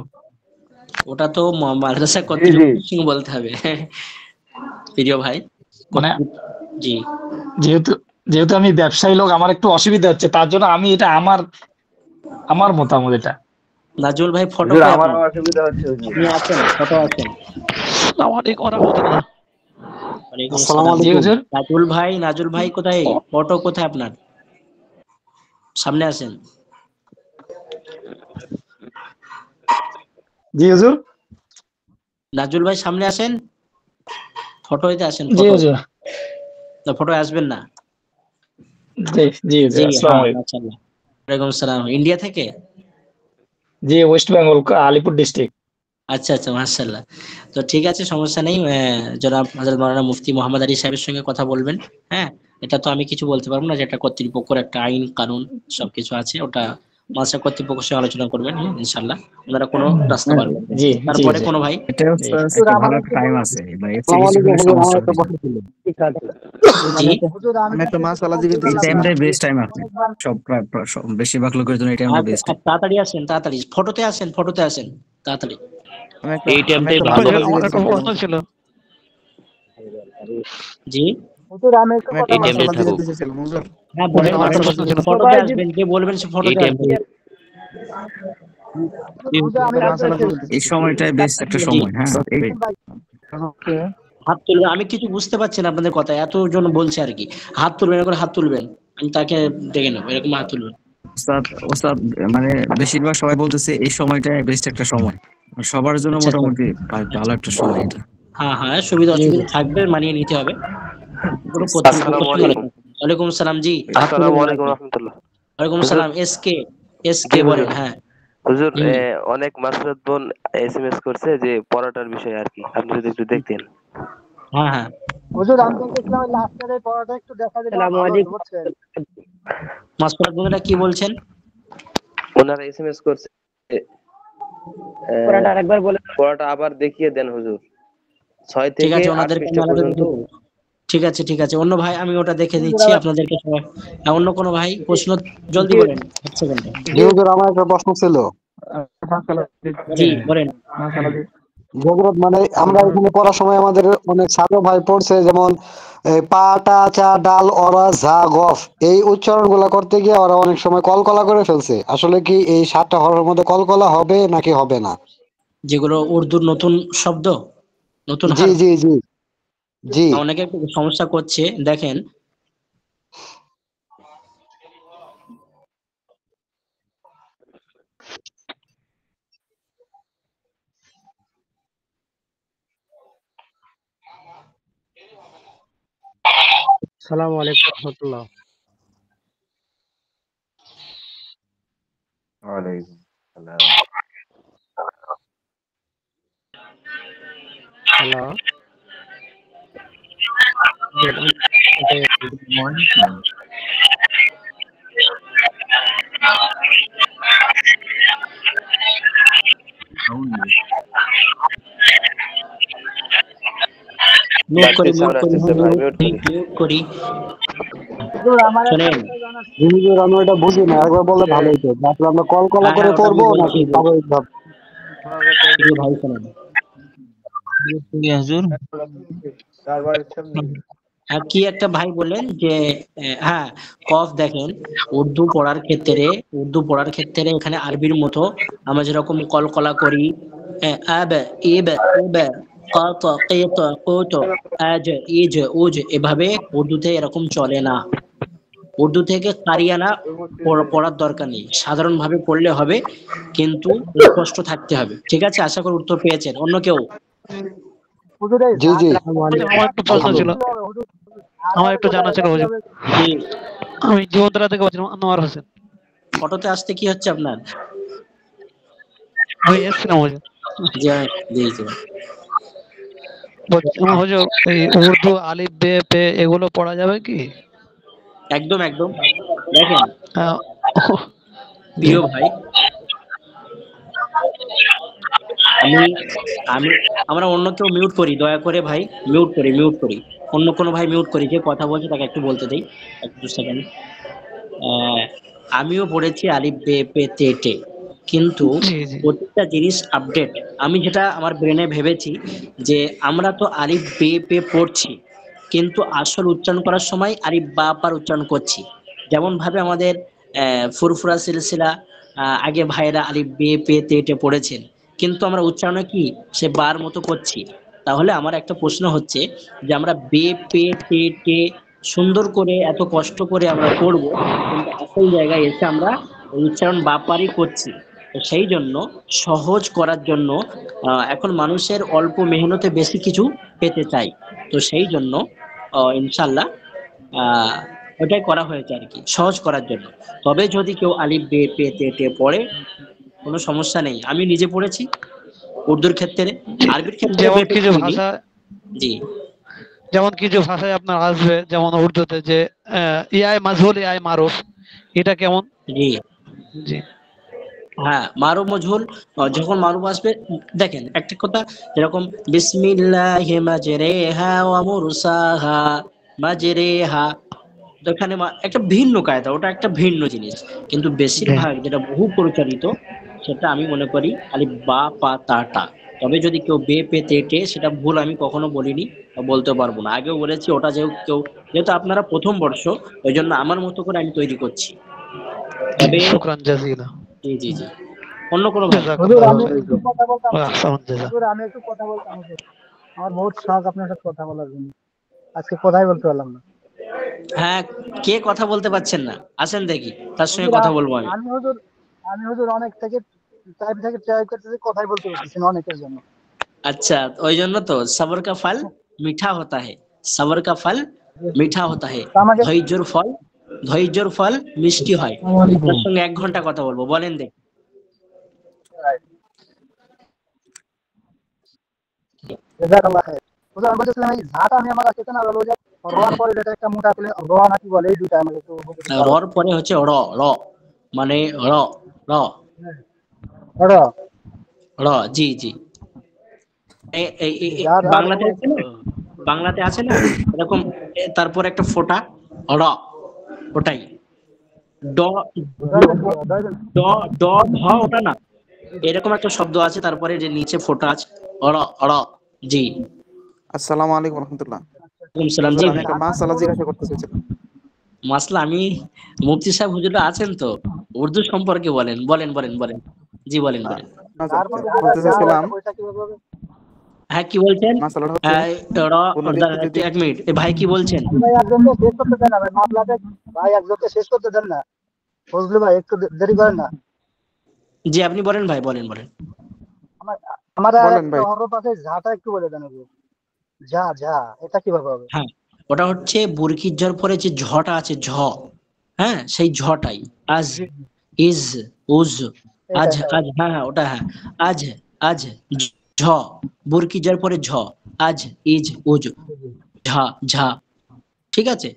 [SPEAKER 3] ওটা তো মাদ্রাসা কর্তৃপক্ষ বলতে হবে প্রিয় ভাই।
[SPEAKER 11] মানে
[SPEAKER 3] জি
[SPEAKER 11] যেহেতু আমি ব্যবসায়ী লোক, আমার একটু অসুবিধা হচ্ছে, তার জন্য আমি এটা আমার মতামত এটা।
[SPEAKER 3] নাজুল ভাই ফটো
[SPEAKER 21] হুজুর আমারও অসুবিধা হচ্ছে হুজুর।
[SPEAKER 3] আপনি আছেন, ফটো আছেন?
[SPEAKER 15] আসসালামু আলাইকুম ওয়া রাহমাতুল্লাহ।
[SPEAKER 3] ওয়ালাইকুম
[SPEAKER 7] আসসালামু
[SPEAKER 3] আসসালাম।
[SPEAKER 7] আলাইকুম।
[SPEAKER 3] নাজুল ভাই কোথায়? ফটো কোথায় আপনার? সামনে আসেন।
[SPEAKER 11] জি হুজুর।
[SPEAKER 3] নাজুল ভাই সামনে আসেন, ফটো হইতে আসেন।
[SPEAKER 11] জি হুজুর।
[SPEAKER 3] ফটো আসবেন না?
[SPEAKER 11] জি জি জি,
[SPEAKER 3] জি
[SPEAKER 11] আসসালামু
[SPEAKER 3] হ্যাঁ
[SPEAKER 11] আলাইকুম।
[SPEAKER 3] মাশাআল্লাহ। ওয়ালাইকুম আসসালাম। ইন্ডিয়া থেকে?
[SPEAKER 11] জি, ওয়েস্ট বেঙ্গল, আলিপুর ডিস্ট্রিক্ট।
[SPEAKER 3] আচ্ছা আচ্ছা মাশাআল্লাহ। তো ঠিক আছে, সমস্যা নেই। জনাব হযরত মাওলানা মুফতি মোহাম্মদ আলী সাহেবের সঙ্গে কথা বলবেন। হ্যাঁ, এটা তো আমি কিছু বলতে পারবো না, যেটা কর্তৃপক্ষের একটা আইন কানুন সবকিছু আছে, ওটা মাদ্রাসা কর্তৃপক্ষের সঙ্গে আলোচনা করবেন। হ্যাঁ ইনশাআল্লাহ ওনারা কোনো রাস্তা পারবেন।
[SPEAKER 11] জি
[SPEAKER 3] তারপরে কোনো ভাই?
[SPEAKER 20] এটা একটা ভালো টাইম আছে ভাই,
[SPEAKER 4] আসসালামু আলাইকুম হুজুর, আমার একটা প্রশ্ন ছিল।
[SPEAKER 3] জি
[SPEAKER 4] হুজুর আমি
[SPEAKER 9] একটা মাসালা জিজ্ঞেস
[SPEAKER 20] এই টাইমটাই বেস্ট টাইম আছে, বেশিরভাগ লোকের জন্য এই টাইমটা বেস্ট।
[SPEAKER 3] তাড়াতাড়ি আসেন, তাড়াতাড়ি ফটোতে আসেন, তাড়াতাড়ি।
[SPEAKER 22] এই টাইমটাই ভালো। আমার একটা প্রশ্ন ছিল।
[SPEAKER 3] জি
[SPEAKER 7] হুজুর আমি একটু কথা
[SPEAKER 22] এই টাইমটাই
[SPEAKER 7] বলতে
[SPEAKER 22] থাকুক।
[SPEAKER 3] হ্যাঁ বলেন,
[SPEAKER 22] আমার একটা প্রশ্ন ছিল।
[SPEAKER 3] ফটোতে আসবেন, যে বলবেন সে
[SPEAKER 22] এই
[SPEAKER 3] ফটোতে আসবেন।
[SPEAKER 22] টাইমটাই
[SPEAKER 7] হুজুর আমি
[SPEAKER 20] এই সময়টাই বেস্ট একটা সময়। হ্যাঁ
[SPEAKER 3] হাত তুলবেন। আমি কিছু বুঝতে পারছি না আপনাদের কথা, এতজন বলছে আর কি। হাত তুলবেন, করে হাত তুলবেন, আমি তাকে ডেকে নেবো, এরকম হাত তুলবেন।
[SPEAKER 20] ওস্তাদ মানে বেশিরভাগ সবাই বলতেছে এই সময়টাই বেস্ট একটা সময়, সবার জন্য
[SPEAKER 3] আচ্ছা,
[SPEAKER 20] মোটামুটি ভালো একটা সময় এটা।
[SPEAKER 3] হ্যাঁ হ্যাঁ, সুবিধা অসুবিধা থাকবে, মানিয়ে নিতে হবে।
[SPEAKER 17] আসসালামু আলাইকুম।
[SPEAKER 3] ওয়ালাইকুম আসসালাম। জি
[SPEAKER 17] আসসালামু আলাইকুম রাহমাতুল্লাহ।
[SPEAKER 3] ওয়ালাইকুম আসসালাম। এসকে বলেন। হ্যাঁ
[SPEAKER 17] হুজুর অনেক মাসরত বোন SMS করছে যে পড়াটার বিষয়ে আর কি, আপনি যদি একটু দেখতেন।
[SPEAKER 3] হ্যাঁ হ্যাঁ
[SPEAKER 7] হুজুর আমি বলতেছিলাম লাস্টের এই পড়াটা একটু দেখা দিলে
[SPEAKER 4] আসসালামু
[SPEAKER 7] ভালো হতো,
[SPEAKER 4] আলাইকুম।
[SPEAKER 7] বুঝছেন?
[SPEAKER 3] মাসফারাত বন্ধুরা কি বলছেন?
[SPEAKER 17] ওনারা SMS করছে
[SPEAKER 4] পড়াটা আরেকবার বলে।
[SPEAKER 17] পড়াটা আবার দেখিয়ে দেন হুজুর, 6
[SPEAKER 3] ঠিক
[SPEAKER 17] থেকে
[SPEAKER 3] আছে,
[SPEAKER 17] 8
[SPEAKER 3] ওনাদেরকে
[SPEAKER 17] পৃষ্ঠা পর্যন্ত।
[SPEAKER 3] ঠিক আছে ঠিক আছে, অন্য ভাই আমি ওটা দেখে দিচ্ছি আপনাদেরকে সবাই। অন্য কোনো ভাই প্রশ্ন জলদি বলেন, 1 সেকেন্ডে।
[SPEAKER 7] জি হুজুর আমার একটা প্রশ্ন ছিল।
[SPEAKER 3] জি বলেন।
[SPEAKER 8] জগরত মানে আমরা এখানে পড়ার সময় আমাদের অনেক ছাত্র ভাই পড়ছে, যেমন পা টা চা ডাল অরা ঝা গফ, এই উচ্চারণ গুলা করতে গিয়ে ওরা অনেক সময় কলকলা করে ফেলছে। আসলে কি এই 7টা হরফের মধ্যে কলকলা হবে নাকি হবে না?
[SPEAKER 3] যেগুলো উর্দুর নতুন শব্দ, নতুন
[SPEAKER 8] জি
[SPEAKER 3] হারফ,
[SPEAKER 8] জি জি জি।
[SPEAKER 3] অনেকে একটু সমস্যা করছে। দেখেন,
[SPEAKER 4] আসসালামু আলাইকুম রহমতুল্লাহ।
[SPEAKER 21] ওয়ালাইকুম সালাম।
[SPEAKER 4] হ্যালো,
[SPEAKER 3] মিউট করি, মিউট করি,
[SPEAKER 17] মিউট করি।
[SPEAKER 3] শোনেন,
[SPEAKER 8] হুজুর আমি এটা বুঝি না, একবার বললে ভালো হতো। আসলে আমরা কলকলা করে
[SPEAKER 3] ওটা আমি
[SPEAKER 8] পড়বো
[SPEAKER 3] বলছি,
[SPEAKER 8] নাকি স্বাভাবিক ভাবে?
[SPEAKER 3] প্রিয় ভাই শোনেন,
[SPEAKER 18] হুজুর
[SPEAKER 3] কি একটা ভাই বললেন যে হ্যাঁ, কফ দেখেন, উর্দু পড়ার ক্ষেত্রে, এখানে আরবির মতো আমরা যেরকম কলকলা করি, আব ইব উব কত কিত কুত আজ ইজ উজ, এভাবে উর্দুতে এরকম চলে না। উর্দু থেকে কারিয়ানা পড়ার দরকার নেই, সাধারণ ভাবে পড়লে হবে, কিন্তু স্পষ্ট থাকতে হবে। ঠিক আছে, আশা করি উত্তর পেয়েছেন। অন্য কেউ?
[SPEAKER 8] জি জি।
[SPEAKER 22] আমার একটু প্রশ্ন ছিল, আমার একটু জানা ছিল হুজুর। আমি জীবনতলা থেকে বলছিলাম, আনোয়ার হোসেন।
[SPEAKER 3] ফটোতে আসতে কি হচ্ছে আপনার?
[SPEAKER 22] আমি এসেছিলাম হুজুর।
[SPEAKER 3] জি জি জি।
[SPEAKER 22] বলছিলাম হুজুর, এই উর্দু আলিফ বে পে এগুলো পড়া যাবে কি?
[SPEAKER 3] একদম একদম। দেখেন প্রিয় ভাই, আমি আমরা অন্য কেউ মিউট করি, দয়া করে ভাই মিউট করি। অন্য কোনো ভাই মিউট করি, যে কথা বলছে তাকে একটু বলতে দেই, একটু সেকেন্ড। আমিও পড়েছি আলিফ বে পে তে টে, কিন্তু প্রত্যেকটা জিনিস আপডেট। আমি যেটা আমার ব্রেনে ভেবেছি যে আমরা তো আলিফ বে পে পড়ছি, কিন্তু আসল উচ্চারণ করার সময় আলিফ বা পার উচ্চারণ করছি। যেমন ভাবে আমাদের ফুরফুরা সিলসিলা, আগে ভাইরা আলিফ বে পে তে টে পড়েছেন, কিন্তু আমরা উচ্চারণে কি সে বার মতো করছি। তাহলে আমার একটা প্রশ্ন হচ্ছে যে আমরা বে পে তে টে সুন্দর করে এত কষ্ট করে আমরা পড়বো, কিন্তু আসল জায়গায় এসে আমরা উচ্চারণ বাপারই করছি। তো সেই জন্য সহজ করার জন্য এখন মানুষের অল্প মেহনতে বেশি কিছু পেতে চাই। তো সেই জন্য ইনশাল্লাহ ওটাই করা হয়েছে আর কি, সহজ করার জন্য। তবে যদি কেউ আলিফ বে পে তে টে পড়ে, কোনো সমস্যা নেই। আমি নিজে পড়েছি উর্দুর ক্ষেত্রে, আরবির ক্ষেত্রে
[SPEAKER 22] যেমন কিছু ভাষা,
[SPEAKER 3] জি
[SPEAKER 22] যেমন কিছু ভাষায় আপনার আসবে, যেমন উর্দুতে যে ইয়ায় মাজহুল ইয়ায় মারুফ, এটা কেমন?
[SPEAKER 3] জি
[SPEAKER 22] জি
[SPEAKER 3] হ্যাঁ, মারুফ মজহুল, যখন মারুফ আসবে, দেখেন একটা কথা, যেরকম বিসমিল্লাহি মাজরিহা ওয়া মুরসাহা, মাজরিহা, তো এখানে একটা ভিন্ন কায়দা, ওটা একটা ভিন্ন জিনিস। কিন্তু বেশিরভাগ যেটা বহু পরিচালিত, সেটা আমি মনে করি আলিফ বা পা তা টা। তবে যদি কেউ বে পে তে টে, সেটা ভুল আমি কখনো বলিনি, বলতে পারবো না। আগেও বলেছি, ওটা যেহেতু আপনারা প্রথম বর্ষ, ওই জন্য আমার মতো করে আমি তৈরি করছি। তবে
[SPEAKER 22] শুকরান জাজিলা।
[SPEAKER 3] জি জি জি। অন্য কোনো ভাই?
[SPEAKER 7] হুজুর আমি একটু কথা বলতাম, হুজুর আমি একটু কথা বলতাম হুজুর। আমার বহুত শখ আপনার সাথে কথা বলার জন্য, আজকে কথাই বলতে পারলাম না।
[SPEAKER 3] হ্যাঁ, কে কথা বলতে পারছেন না? আসেন দেখি, তার সঙ্গে কথা বলবো আমি।
[SPEAKER 7] আমি হুজুর অনেক থেকে ট্রাই করতেছি, কথাই বলতে পারতেছি না অনেকের জন্য।
[SPEAKER 3] अच्छा, ওই জন্য তো সবর কা ফল মিঠা হতা है, সবর কা ফল মিঠা হতা है, ধৈর্যর ফল মিষ্টি হয়। তার সঙ্গে 1 ঘন্টা কথা বলবো, বলেন দেখি।
[SPEAKER 7] জাযাকাল্লাহ খাইর। হুজুর আমি বলতেছিলাম, এই ঝাটা আমি আমার আজকে না হলো যে রোয়ার পরে যেটা একটা মোটা করে র নাকি বলে, এই দুইটা আমাকে একটু
[SPEAKER 3] রর পরে হচ্ছে র, মানে র র
[SPEAKER 7] র
[SPEAKER 3] র, জি জি। বাংলাতে আছে না, বাংলাতে আছে না এরকম, তারপর একটা ফোঁটা র, ওটাই ড ড ড ভ, ওটা না, এরকম একটা শব্দ আছে, তারপরে যে নিচে ফোঁটা আছে, জি।
[SPEAKER 16] আসসালামু আলাইকুম রহমতুল্লাহ।
[SPEAKER 3] ওয়ালাইকুম সালাম। জি
[SPEAKER 16] আমি
[SPEAKER 3] ভাই।
[SPEAKER 16] একটা মাসালা জিজ্ঞাসা করতে চাইছিলাম।
[SPEAKER 3] মাসলা আমি মুফতি সাহেব হুজুররা আছেন তো, উর্দু সম্পর্কে বলেন। জি বলেন।
[SPEAKER 16] বলতে চাইছিলাম
[SPEAKER 3] হ্যাঁ কি বলছেন?
[SPEAKER 16] মাসালাটা হচ্ছে কোন ব্যক্তি যদি
[SPEAKER 3] এক মিনিট ভাই কি বলছেন?
[SPEAKER 7] ভাই একজনকে শেষ করতে দেন না ভাই, মামলাটা ভাই একজনকে শেষ করতে দেন না। ফজলু ভাই একটু দেরি করেন না।
[SPEAKER 3] জি আপনি বলেন ভাই, বলেন।
[SPEAKER 7] আমার
[SPEAKER 16] বলেন
[SPEAKER 7] একটা
[SPEAKER 16] ভাই।
[SPEAKER 7] হরফ আছে, ঝাটা একটু বলে দেন। ঝা এটা কিভাবে হবে?
[SPEAKER 3] হ্যাঁ ওটা হচ্ছে বুরকির জর পরে যে ঝটা আছে, ঝ, হ্যাঁ সেই ঝটাই। আজ, ইজ, উজ, আজ, হ্যাঁ ওটা, হ্যাঁ আজ ঝ, বুরকি জর পরে ঝ, আজ, ইজ, উজ, ঝা। ঠিক আছে,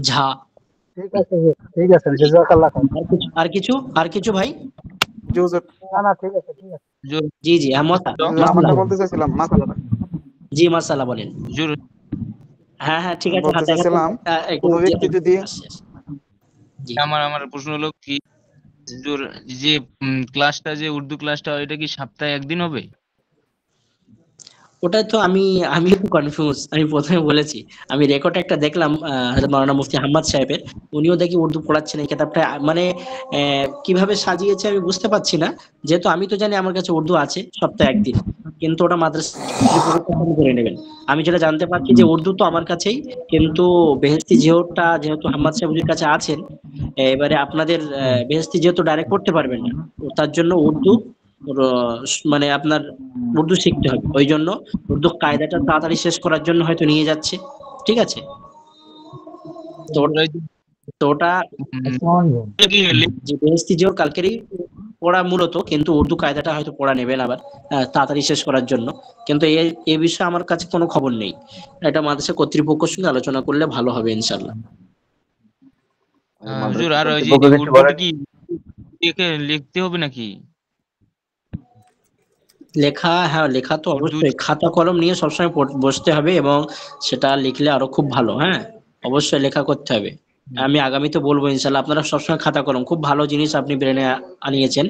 [SPEAKER 3] ঝা।
[SPEAKER 7] ঠিক আছে জাযাকাল্লাহ খাইর।
[SPEAKER 3] আর কিছু ভাই?
[SPEAKER 7] না ঠিক আছে।
[SPEAKER 3] জি হ্যাঁ
[SPEAKER 16] আমারটা বলতে চাইছিলাম মাসালাটা।
[SPEAKER 3] জি মাসালা বলেন। হ্যাঁ ঠিক আছে।
[SPEAKER 16] বলতে চাইছিলাম কোন ব্যক্তি যদি
[SPEAKER 18] আমার প্রশ্ন হলো কি হুজুর, যে ক্লাসটা, যে উর্দু ক্লাসটা, এটা কি সপ্তাহে একদিন হবে?
[SPEAKER 3] ওটাই তো আমি একটু কনফিউজ। আমি প্রথমে বলেছি, আমি রেকর্ড একটা দেখলাম হযরত মাওলানা মুফতি আহমদ সাহেবের, উনিও দেখি উর্দু পড়াচ্ছেন এই কিতাবটা। মানে কিভাবে সাজিয়েছে আমি বুঝতে পারছি না, যেহেতু আমি তো জানি আমার কাছে উর্দু আছে সপ্তাহে একদিন, কিন্তু ওটা মাদ্রাসা করে নেবেন। আমি যেটা জানতে পারছি যে উর্দু তো আমার কাছেই, কিন্তু বেহেশতি জিহরটা যেহেতু আহমদ সাহেবের কাছে আছেন, এবারে আপনাদের বেহেশতি যেহেতু ডাইরেক্ট পড়তে পারবেন না, তো তার জন্য উর্দু মানে আপনার উর্দু শিখতে হবে। ওই জন্য উর্দু কায়দাটা তাড়াতাড়ি শেষ করার জন্য হয়তো নিয়ে যাচ্ছে। ঠিক আছে, তো ওটা যে বেহেশতি জিহর কালকেরই পড়া মূলত, কিন্তু উর্দু কায়দাটা হয়তো পড়া নেবেন আবার তাড়াতাড়ি শেষ করার জন্য। কিন্তু এই বিষয়ে আমার কাছে কোনো খবর নেই। এটা মাদ্রাসা কর্তৃপক্ষের সঙ্গে আলোচনা করলে ভালো হবে ইনশাআল্লাহ।
[SPEAKER 18] হুজুর আর ওই যে উর্দুটা কি লিখতে হবে নাকি?
[SPEAKER 3] লেখা তো অবশ্যই, খাতা কলম নিয়ে সবসময় বসতে হবে, এবং সেটা লিখলে আরো খুব ভালো। হ্যাঁ অবশ্যই লেখা করতে হবে। আমি আগামীতে বলবো ইনশাল্লাহ, আপনারা সবসময় খাতা কলম, খুব ভালো জিনিস আপনি ব্রেনে আনিয়েছেন,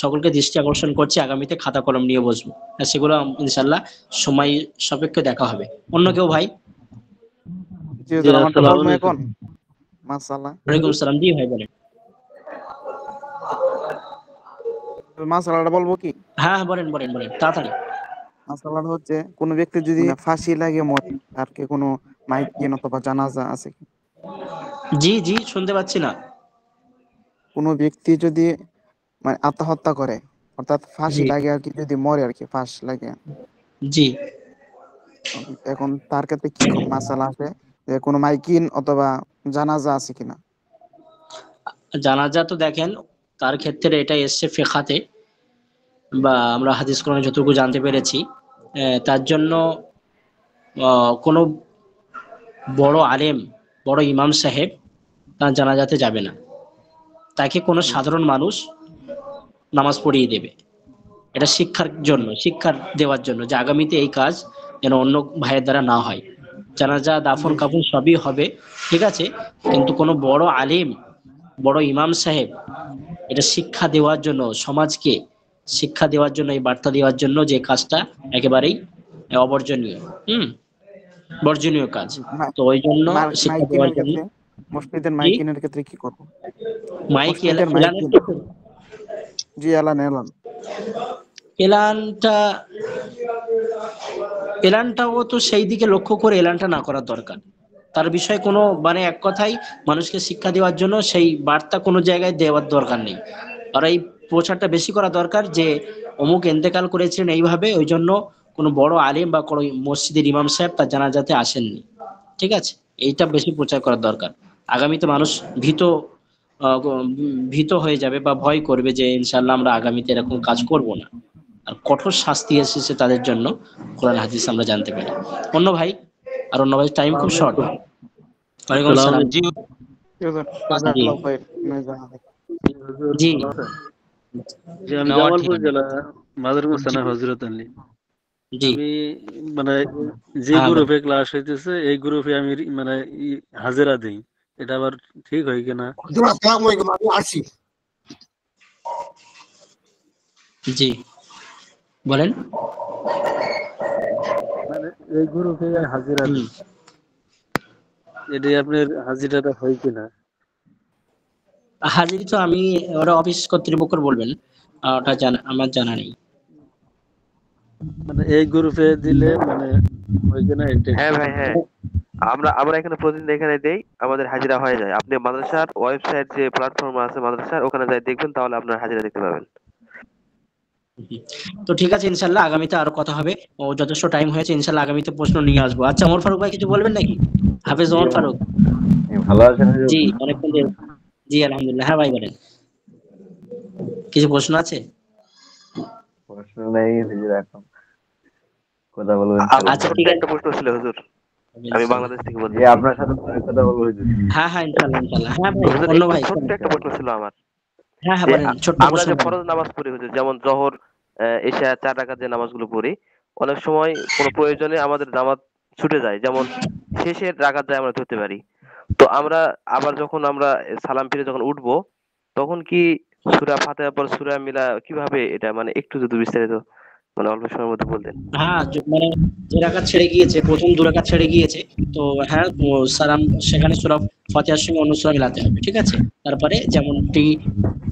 [SPEAKER 3] সকলকে দৃষ্টি আকর্ষণ করছি, আগামীতে খাতা কলম নিয়ে বসবো। সেগুলো ইনশাল্লাহ সময় সাপেক্ষে দেখা হবে। অন্য কেউ ভাই?
[SPEAKER 16] আমারটা বলবো এখন মাসালা।
[SPEAKER 3] ওয়ালাইকুম আসসালাম। জি ভাই বলেন।
[SPEAKER 16] মাসালাটা বলবো কি?
[SPEAKER 3] হ্যাঁ বলেন তাড়াতাড়ি।
[SPEAKER 16] মাসালাটা হচ্ছে কোন ব্যক্তি যদি ফাঁসি লাগে মরে, তার কি কোনো মাইকিন অথবা জানাজা আছে কি?
[SPEAKER 3] জি শুনতে পাচ্ছি না।
[SPEAKER 16] কোন ব্যক্তি যদি মানে আত্মহত্যা করে, অর্থাৎ ফাঁসি লাগে আর কি, যদি মরে আর কি, ফাঁস লাগে,
[SPEAKER 3] জি,
[SPEAKER 16] এখন তার ক্ষেত্রে কি মাসালা আছে, যে কোনো মাইকিন অথবা জানাজা আছে কিনা?
[SPEAKER 3] জানাজা তো দেখেন তার ক্ষেত্রে এটা এসছে ফিকহাতে, বা আমরা হাদিস কোরআনে যতটুকু জানতে পেরেছি, তার জন্য কোনো বড় আলেম, বড় ইমাম সাহেব তার জানাজাতে যাবে না, তাকে কোনো সাধারণ মানুষ নামাজ পড়িয়ে দেবে। এটা শিক্ষা দেওয়ার জন্য, যে আগামীতে এই কাজ যেন অন্য ভাইয়ের দ্বারা না হয়। জানাজা, দাফন কাফন সবই হবে, ঠিক আছে, কিন্তু কোনো বড় আলেম, বড় ইমাম সাহেব, এটা শিক্ষা দেওয়ার জন্য, সমাজকে শিক্ষা দেওয়ার জন্য, এই বার্তা দেওয়ার জন্য, যে কাজটা একেবারেই অবর্জনীয়, বর্জনীয় কাজ। তো ওই জন্য শিক্ষা দেওয়ার জন্য
[SPEAKER 16] মসজিদের মাইকিনের ক্ষেত্রে কি করব?
[SPEAKER 3] মাইক
[SPEAKER 16] জি
[SPEAKER 3] এলানটাও তো সেই দিকে লক্ষ্য করে এলানটা না করার দরকার। তার বিষয়ে কোনো মানে এক কথাই মানুষকে শিক্ষা দেওয়ার জন্য সেই বার্তা কোনো জায়গায় দেওয়ার দরকার নেই। আর এই প্রচারটা বেশি করা দরকার যে অমুক ইন্তেকাল করেছিলেন এইভাবে, ওই জন্য কোনো বড় আলিম বা কোনো মসজিদের ইমাম সাহেব তার জানাজাতে আসেননি। ঠিক আছে, এইটা বেশি প্রচার করার দরকার। আগামীতে মানুষ ভীত হয়ে যাবে বা ভয় করবে যে ইনশাআল্লাহ আমরা আগামীতে এরকম কাজ করব না। আর কঠোর শাস্তি এসেছে তাদের জন্য, কোরআন হাদিস আমরা জানতে পারি। অন্য ভাই টাইম খুব শর্ট। ওয়ালাইকুম আসসালাম। জি
[SPEAKER 22] আমি জামালপুর জেলা মাদারীপুর থানা হযরত আলী। আমি মানে যে গ্রুপে ক্লাস হইতেছে এই গ্রুপে আমি মানে হাজিরা দেই, এটা আবার ঠিক হয় কিনা?
[SPEAKER 3] জি বলেন।
[SPEAKER 22] মানে এই গ্রুপে হাজিরা দিই, এটাই আপনার হাজিরাটা হয় কিনা?
[SPEAKER 3] হাজিরি তো আমি, ওরা অফিস কর্তৃপক্ষ বলবেন, ওটা আমার জানা নেই।
[SPEAKER 22] মানে এই গ্রুপে দিলে মানে হয় কিনা এটাই।
[SPEAKER 17] হ্যাঁ ভাই, হ্যাঁ, আমরা আমরা এখানে প্রতিদিন এখানে দেই, আমাদের হাজিরা হয়ে যায়। আপনি মাদ্রাসার ওয়েবসাইট যে প্ল্যাটফর্ম আছে মাদ্রাসার, ওখানে যাই দেখবেন, তাহলে আপনার হাজিরা দেখতে পাবেন।
[SPEAKER 3] তো ঠিক আছে, ইনশাল্লাহ আগামীতে আরো কথা হবে। ও যথেষ্ট টাইম হয়েছে, ইনশাল্লাহ আগামীতে প্রশ্ন নিয়ে আসবো। আচ্ছা, ওমর ফারুক ভাই কিছু বলবেন নাকি? হাফেজ ওমর ফারুক।
[SPEAKER 21] ভালো আছেন হুজুর?
[SPEAKER 3] জি, অনেকক্ষণ জি আলহামদুলিল্লাহ। হ্যাঁ ভাই বলেন, কিছু প্রশ্ন আছে?
[SPEAKER 21] প্রশ্ন নেই হুজুর, এখন কথা বলবেন।
[SPEAKER 3] আচ্ছা
[SPEAKER 17] ছোট্ট
[SPEAKER 3] ঠিক আছে,
[SPEAKER 17] একটা প্রশ্ন ছিল হুজুর, আমি বাংলাদেশ থেকে বলছি।
[SPEAKER 21] জি, আপনার সাথে পরে কথা বলবো হুজুর।
[SPEAKER 3] হ্যাঁ হ্যাঁ ইনশাল্লাহ ইনশাল্লাহ। হ্যাঁ ভাই,
[SPEAKER 17] হুজুর,
[SPEAKER 3] অন্য
[SPEAKER 17] একটু
[SPEAKER 3] ভাই
[SPEAKER 17] ছোট্ট একটা প্রশ্ন ছিল আমার।
[SPEAKER 3] হ্যাঁ হ্যাঁ
[SPEAKER 17] যে
[SPEAKER 3] বলেন, ছোট্ট
[SPEAKER 17] আমরা
[SPEAKER 3] প্রশ্ন
[SPEAKER 17] যে
[SPEAKER 3] বলেন।
[SPEAKER 17] ফরজ নামাজ পড়ি হুজুর, যেমন জোহর, এশা, 4 রাকাত যে নামাজগুলো পড়ি, অনেক সময় কোনো প্রয়োজনে আমাদের জামাত ছুটে যায়, যেমন শেষের রাকাত যায় আমরা ধরতে পারি। তো আমরা আবার যখন আমরা সালাম ফিরে যখন উঠবো, তখন কি সূরা ফাতিহার পর সূরা মিলা কিভাবে, এটা মানে একটু যদি বিস্তারিত মানে অল্প সময়ের মধ্যে বলতেন।
[SPEAKER 3] হ্যাঁ, মানে যে রাকাত ছেড়ে গিয়েছে, প্রথম 2 রাকাত ছেড়ে গিয়েছে, তো হ্যাঁ সালাম সেখানে সূরা ফাতিহার সঙ্গে অন্য সূরা মিলাতে হবে, ঠিক আছে? তারপরে যেমনটি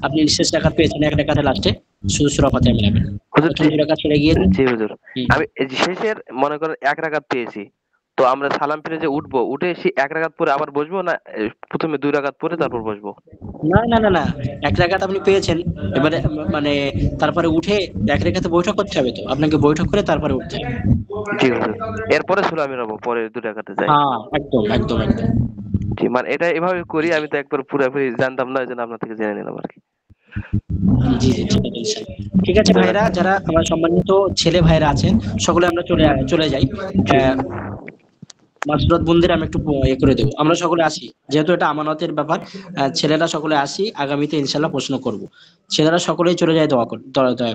[SPEAKER 3] আপনি শেষ রাকাত পেয়েছেন, 1 রাকাতের লাস্টে শুধু সূরা ফাতিহা মিলাবেন।
[SPEAKER 17] হুজুর,
[SPEAKER 3] প্রথম 2 রাকাত ছেড়ে গিয়েছে।
[SPEAKER 17] জি হুজুর, আমি এই যে শেষের মনে করেন 1 রাকাত পেয়েছি, তো আমরা সালাম ফিরে যে উঠবো, উঠে সেই 1 রাকাত পরে আবার বসবো, না প্রথমে 2 রাকাত পরে তারপর বসবো?
[SPEAKER 3] না না না না, 1 রাকাত আপনি পেয়েছেন, এবারে মানে তারপরে উঠে 1 রাকাতে বৈঠক করতে হবে, তো আপনাকে বৈঠক করে তারপরে উঠতে হবে।
[SPEAKER 17] জি হুজুর, এরপরে সূরা মিলাবো, পরে 2 রাকাতে যাই।
[SPEAKER 3] হ্যাঁ একদম একদম একদম।
[SPEAKER 17] জি, মানে এটা এভাবে করি, আমি তো একবার পুরোপুরি জানতাম না, এজন্য আপনার থেকে জেনে নিলাম আর কি।
[SPEAKER 3] জি জি ঠিক আছে ইনশাআল্লাহ। ঠিক আছে ভাইরা, যারা আমার সম্মানিত ছেলে ভাইরা আছেন, সকলে আমরা চলে যাই। মাসরুদ বোনদের আমি একটু করে দেবো, আমরা সকলে আসি, যেহেতু এটা আমানতের ব্যাপার। ছেলেরা সকলে আসি, আগামীতে ইনশাল্লাহ প্রশ্ন করব। ছেলেরা সকলেই চলে যায়, দয়া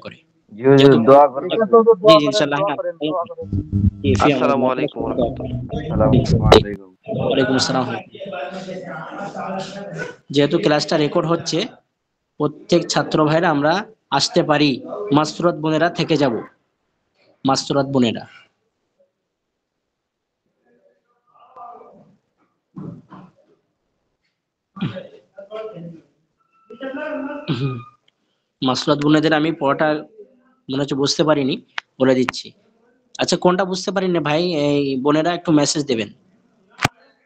[SPEAKER 3] করে।
[SPEAKER 21] জি হুজুর, দোয়া করুন।
[SPEAKER 3] জি ইনশাল্লাহ। জি, ফি
[SPEAKER 17] আসসালামু
[SPEAKER 3] আমানিল্লাহ।
[SPEAKER 17] আলাইকুম ওয়া রাহমাতুল্লাহ।
[SPEAKER 21] আসসালামু আলাইকুম।
[SPEAKER 3] ওয়ালাইকুম আসসালাম। যেহেতু ক্লাসটা রেকর্ড হচ্ছে, প্রত্যেক ছাত্র ভাইরা আমরা আসতে পারি, মাসরুদ বোনেরা থেকে যাব, মাসরুদ বোনেরা। মাসরুদ বোনেদের আমি পড়াটা মনে হচ্ছে বুঝতে পারিনি, বলে দিচ্ছি। আচ্ছা, কোনটা বুঝতে পারিনি ভাই, এই বোনেরা একটু মেসেজ দেবেন,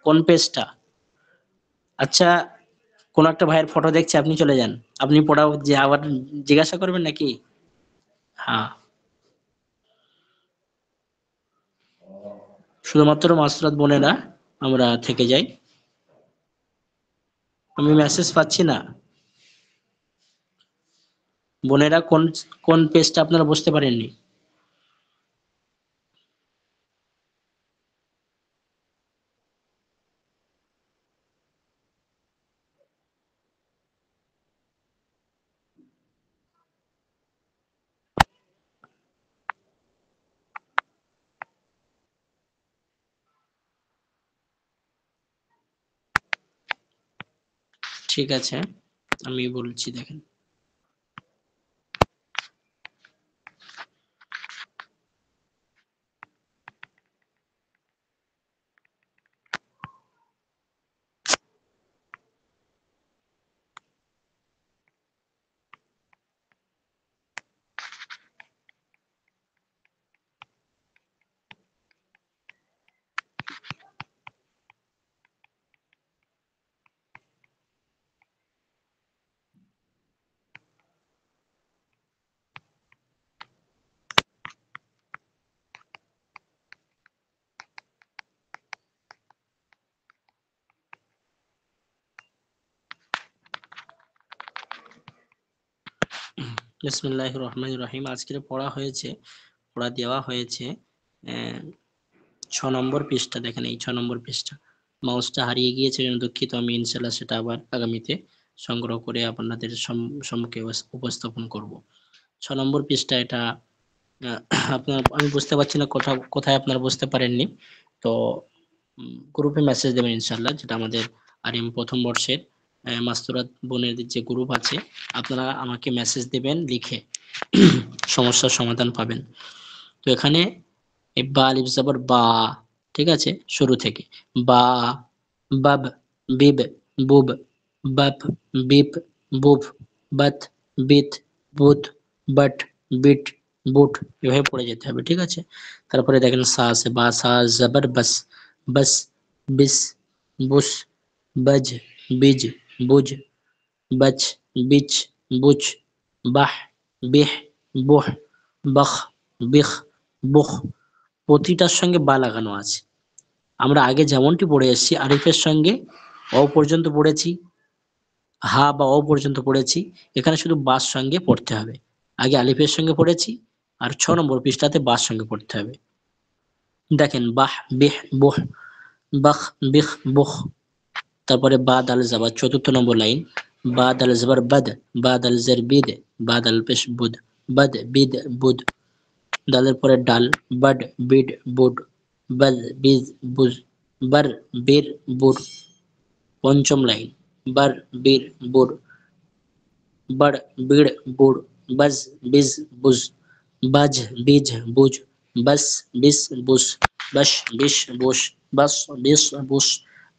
[SPEAKER 3] কোন পেজটা? আচ্ছা, কোন একটা ভাইয়ের ফটো দেখছি, আপনি চলে যান, আপনি পড়াও, যে আবার জিজ্ঞাসা করবেন নাকি? হ্যাঁ, শুধুমাত্র মাসরুদ বোনেরা আমরা থেকে যাই। আমি মেসেজ পাচ্ছি না বোনেরা, কোন কোন পেজটা আপনারা বুঝতে পারেননি? ঠিক আছে, আমি বলছি, দেখেন। বিসমিল্লাহির রহমানির রহিম। আজকের পড়া দেওয়া হয়েছে 6 নম্বর পৃষ্ঠা। দেখেন এই 6 নম্বর পৃষ্ঠা, মাউসটা হারিয়ে গিয়েছে, দুঃখিত। আমি ইনশাল্লাহ সেটা আবার আগামীতে সংগ্রহ করে আপনাদের সম্মুখে উপস্থাপন করব। 6 নম্বর পৃষ্ঠা এটা। আপনার, আমি বুঝতে পারছি না কোথায় আপনারা বুঝতে পারেননি, তো গ্রুপে মেসেজ দেবেন ইনশাল্লাহ, যেটা আমাদের আরিম প্রথম বর্ষের মাস্তুরাত বোনের যে গ্রুপ আছে, আপনারা আমাকে মেসেজ দেবেন লিখে, সমস্যার সমাধান পাবেন। তো এখানে এই বা আলিফ জবর বা, ঠিক আছে, শুরু থেকে বা, বাব, বিব, বুব, বাপ, বিপ, বুব, বাত, বিত, বুত, বাট, বিট, বুট, এভাবে পড়ে যেতে হবে, ঠিক আছে। তারপরে দেখেন সা আছে, বা সা জবর বাস, বাস, বিস, বুস, বাজ, বিজ, বুজ, বাচ, বিচ, বুচ, বাহ, বিহ, বুহ, বাখ, বিখ, বুখ। প্রতিটার সঙ্গে বা লাগানো আছে। আমরা আগে যেমনটি পড়ে এসেছি, আলিফের সঙ্গে অ পর্যন্ত পড়েছি, হা বা অ পর্যন্ত পড়েছি, এখানে শুধু বার সঙ্গে পড়তে হবে। আগে আলিফের সঙ্গে পড়েছি, আর 6 নম্বর পৃষ্ঠাতে বার সঙ্গে পড়তে হবে। দেখেন বাহ, বিহ, বুহ, বাখ, বিখ, বুখ। তারপরে বা দাল জাবার 4th নম্বর লাইন, বা দাল জাবার বাদ, বা দাল জের বিদ, বা দাল পেশ বুদ, বাদ, বিদ, বুদ। দালের পরে ডাল, বাড, বিড, বুড, বাজ, বিজ, বুজ, বার, বীর, বুর। 5ম লাইন, বার, বীর, বুর, বড়, বিড়, বুড়, বাজ, বিজ, বুজ, বাজ, বিজ, বুজ, বাস, বিস, বুস, বাস, বিশ, বুস, বাস, বিস, বুস,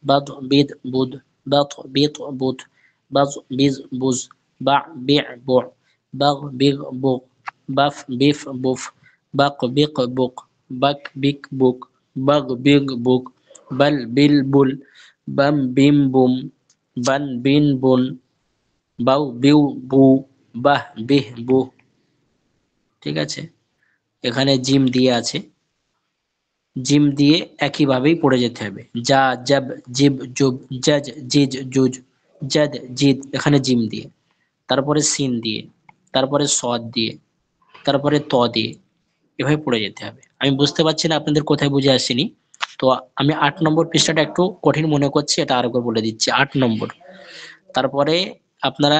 [SPEAKER 3] বাদ, বিদ, বুদ, বাত, বিত, বুত, বাজ, বিজ, বুজ, বা, বিዕ, বুዕ, বাগ, বিগ, বুগ, বাফ, বিফ, বুফ, বাক, বিক, বুক, বাক, বিক, বুক, বাগ, বিগ, বুক, বাল, বিল, বুল, বাম, বিম, বুম, বান, বিন, বুন, বাউ, বিউ, বু, বাহ, বিহ, বুহ। ঠিক আছে, এখানে জিম দিয়ে আছে, জিম দিয়ে একইভাবেই পড়ে যেতে হবে। যা, জব, জিব, জুব, জাজ, জিজ, জুজ, জাদ, জিদ, এখানে জিম দিয়ে, তারপরে সিন দিয়ে, তারপরে সদ দিয়ে, তারপরে ত দিয়ে, এভাবে পড়ে যেতে হবে। আমি বুঝতে পারছি না আপনাদের কোথায় বুঝে আসেনি, তো আমি 8 নম্বর পৃষ্ঠাটা একটু কঠিন মনে করছি, এটা আরেকবার বলে দিচ্ছি। 8 নম্বর, তারপরে আপনারা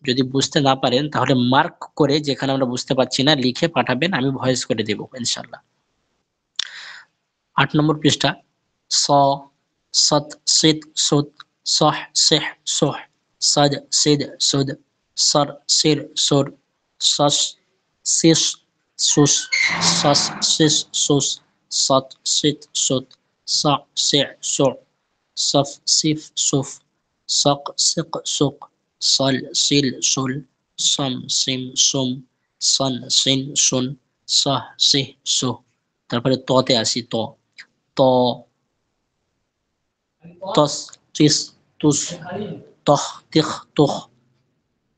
[SPEAKER 3] যদি বুঝতে না পারেন তাহলে মার্ক করে, যেখানে আমরা বুঝতে পারছি না লিখে পাঠাবেন, আমি ভয়েস করে দেব ইনশাআল্লাহ। 8 নম্বর পৃষ্ঠা, স, সত, সিদ, সুদ, সহ, সিহ, সুহ, সাদ, সিদ, সুদ, সর, সির, সুর, সস, সিস, সুস, সস, সিস, সুস, সত, সিত, সুত, স, সি, সু, সফ, সিফ, সুফ, সক, সিক, সুক, সল, সিল, সুল, সম, সিম, সুম, সন, সিন, সুন, সহ, সিহ, সুহ। তারপরে ততে আসি, ত, ত, তস, তিস, তুস, তহ, তিখ, তুখ,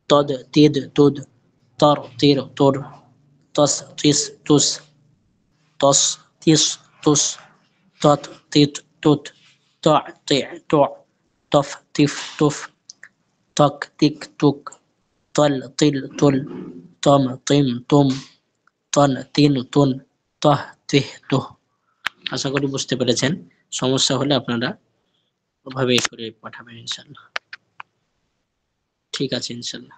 [SPEAKER 3] তদ, তিদ, তুদ, তর, তির, তুর, তস, তিস, তুস, তস, তিস, তুস, তত, তিত, তুত, ত, তে, ত, তফ, তিফ, তুফ, তক, তিক, তুক, তল, তিল, তুল, তম, তিম, তুম, তন, তিন, তুন, তহ, তিহ, তুহ। আশা করি বুঝতে পেরেছেন। সমস্যা হলে আপনারা ওভাবে করে পাঠাবেন ইনশাআল্লাহ। ঠিক আছে ইনশাআল্লাহ।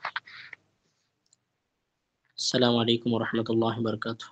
[SPEAKER 3] আসসালামু আলাইকুম ওয়া রাহমাতুল্লাহি ওয়া বারাকাতুহু।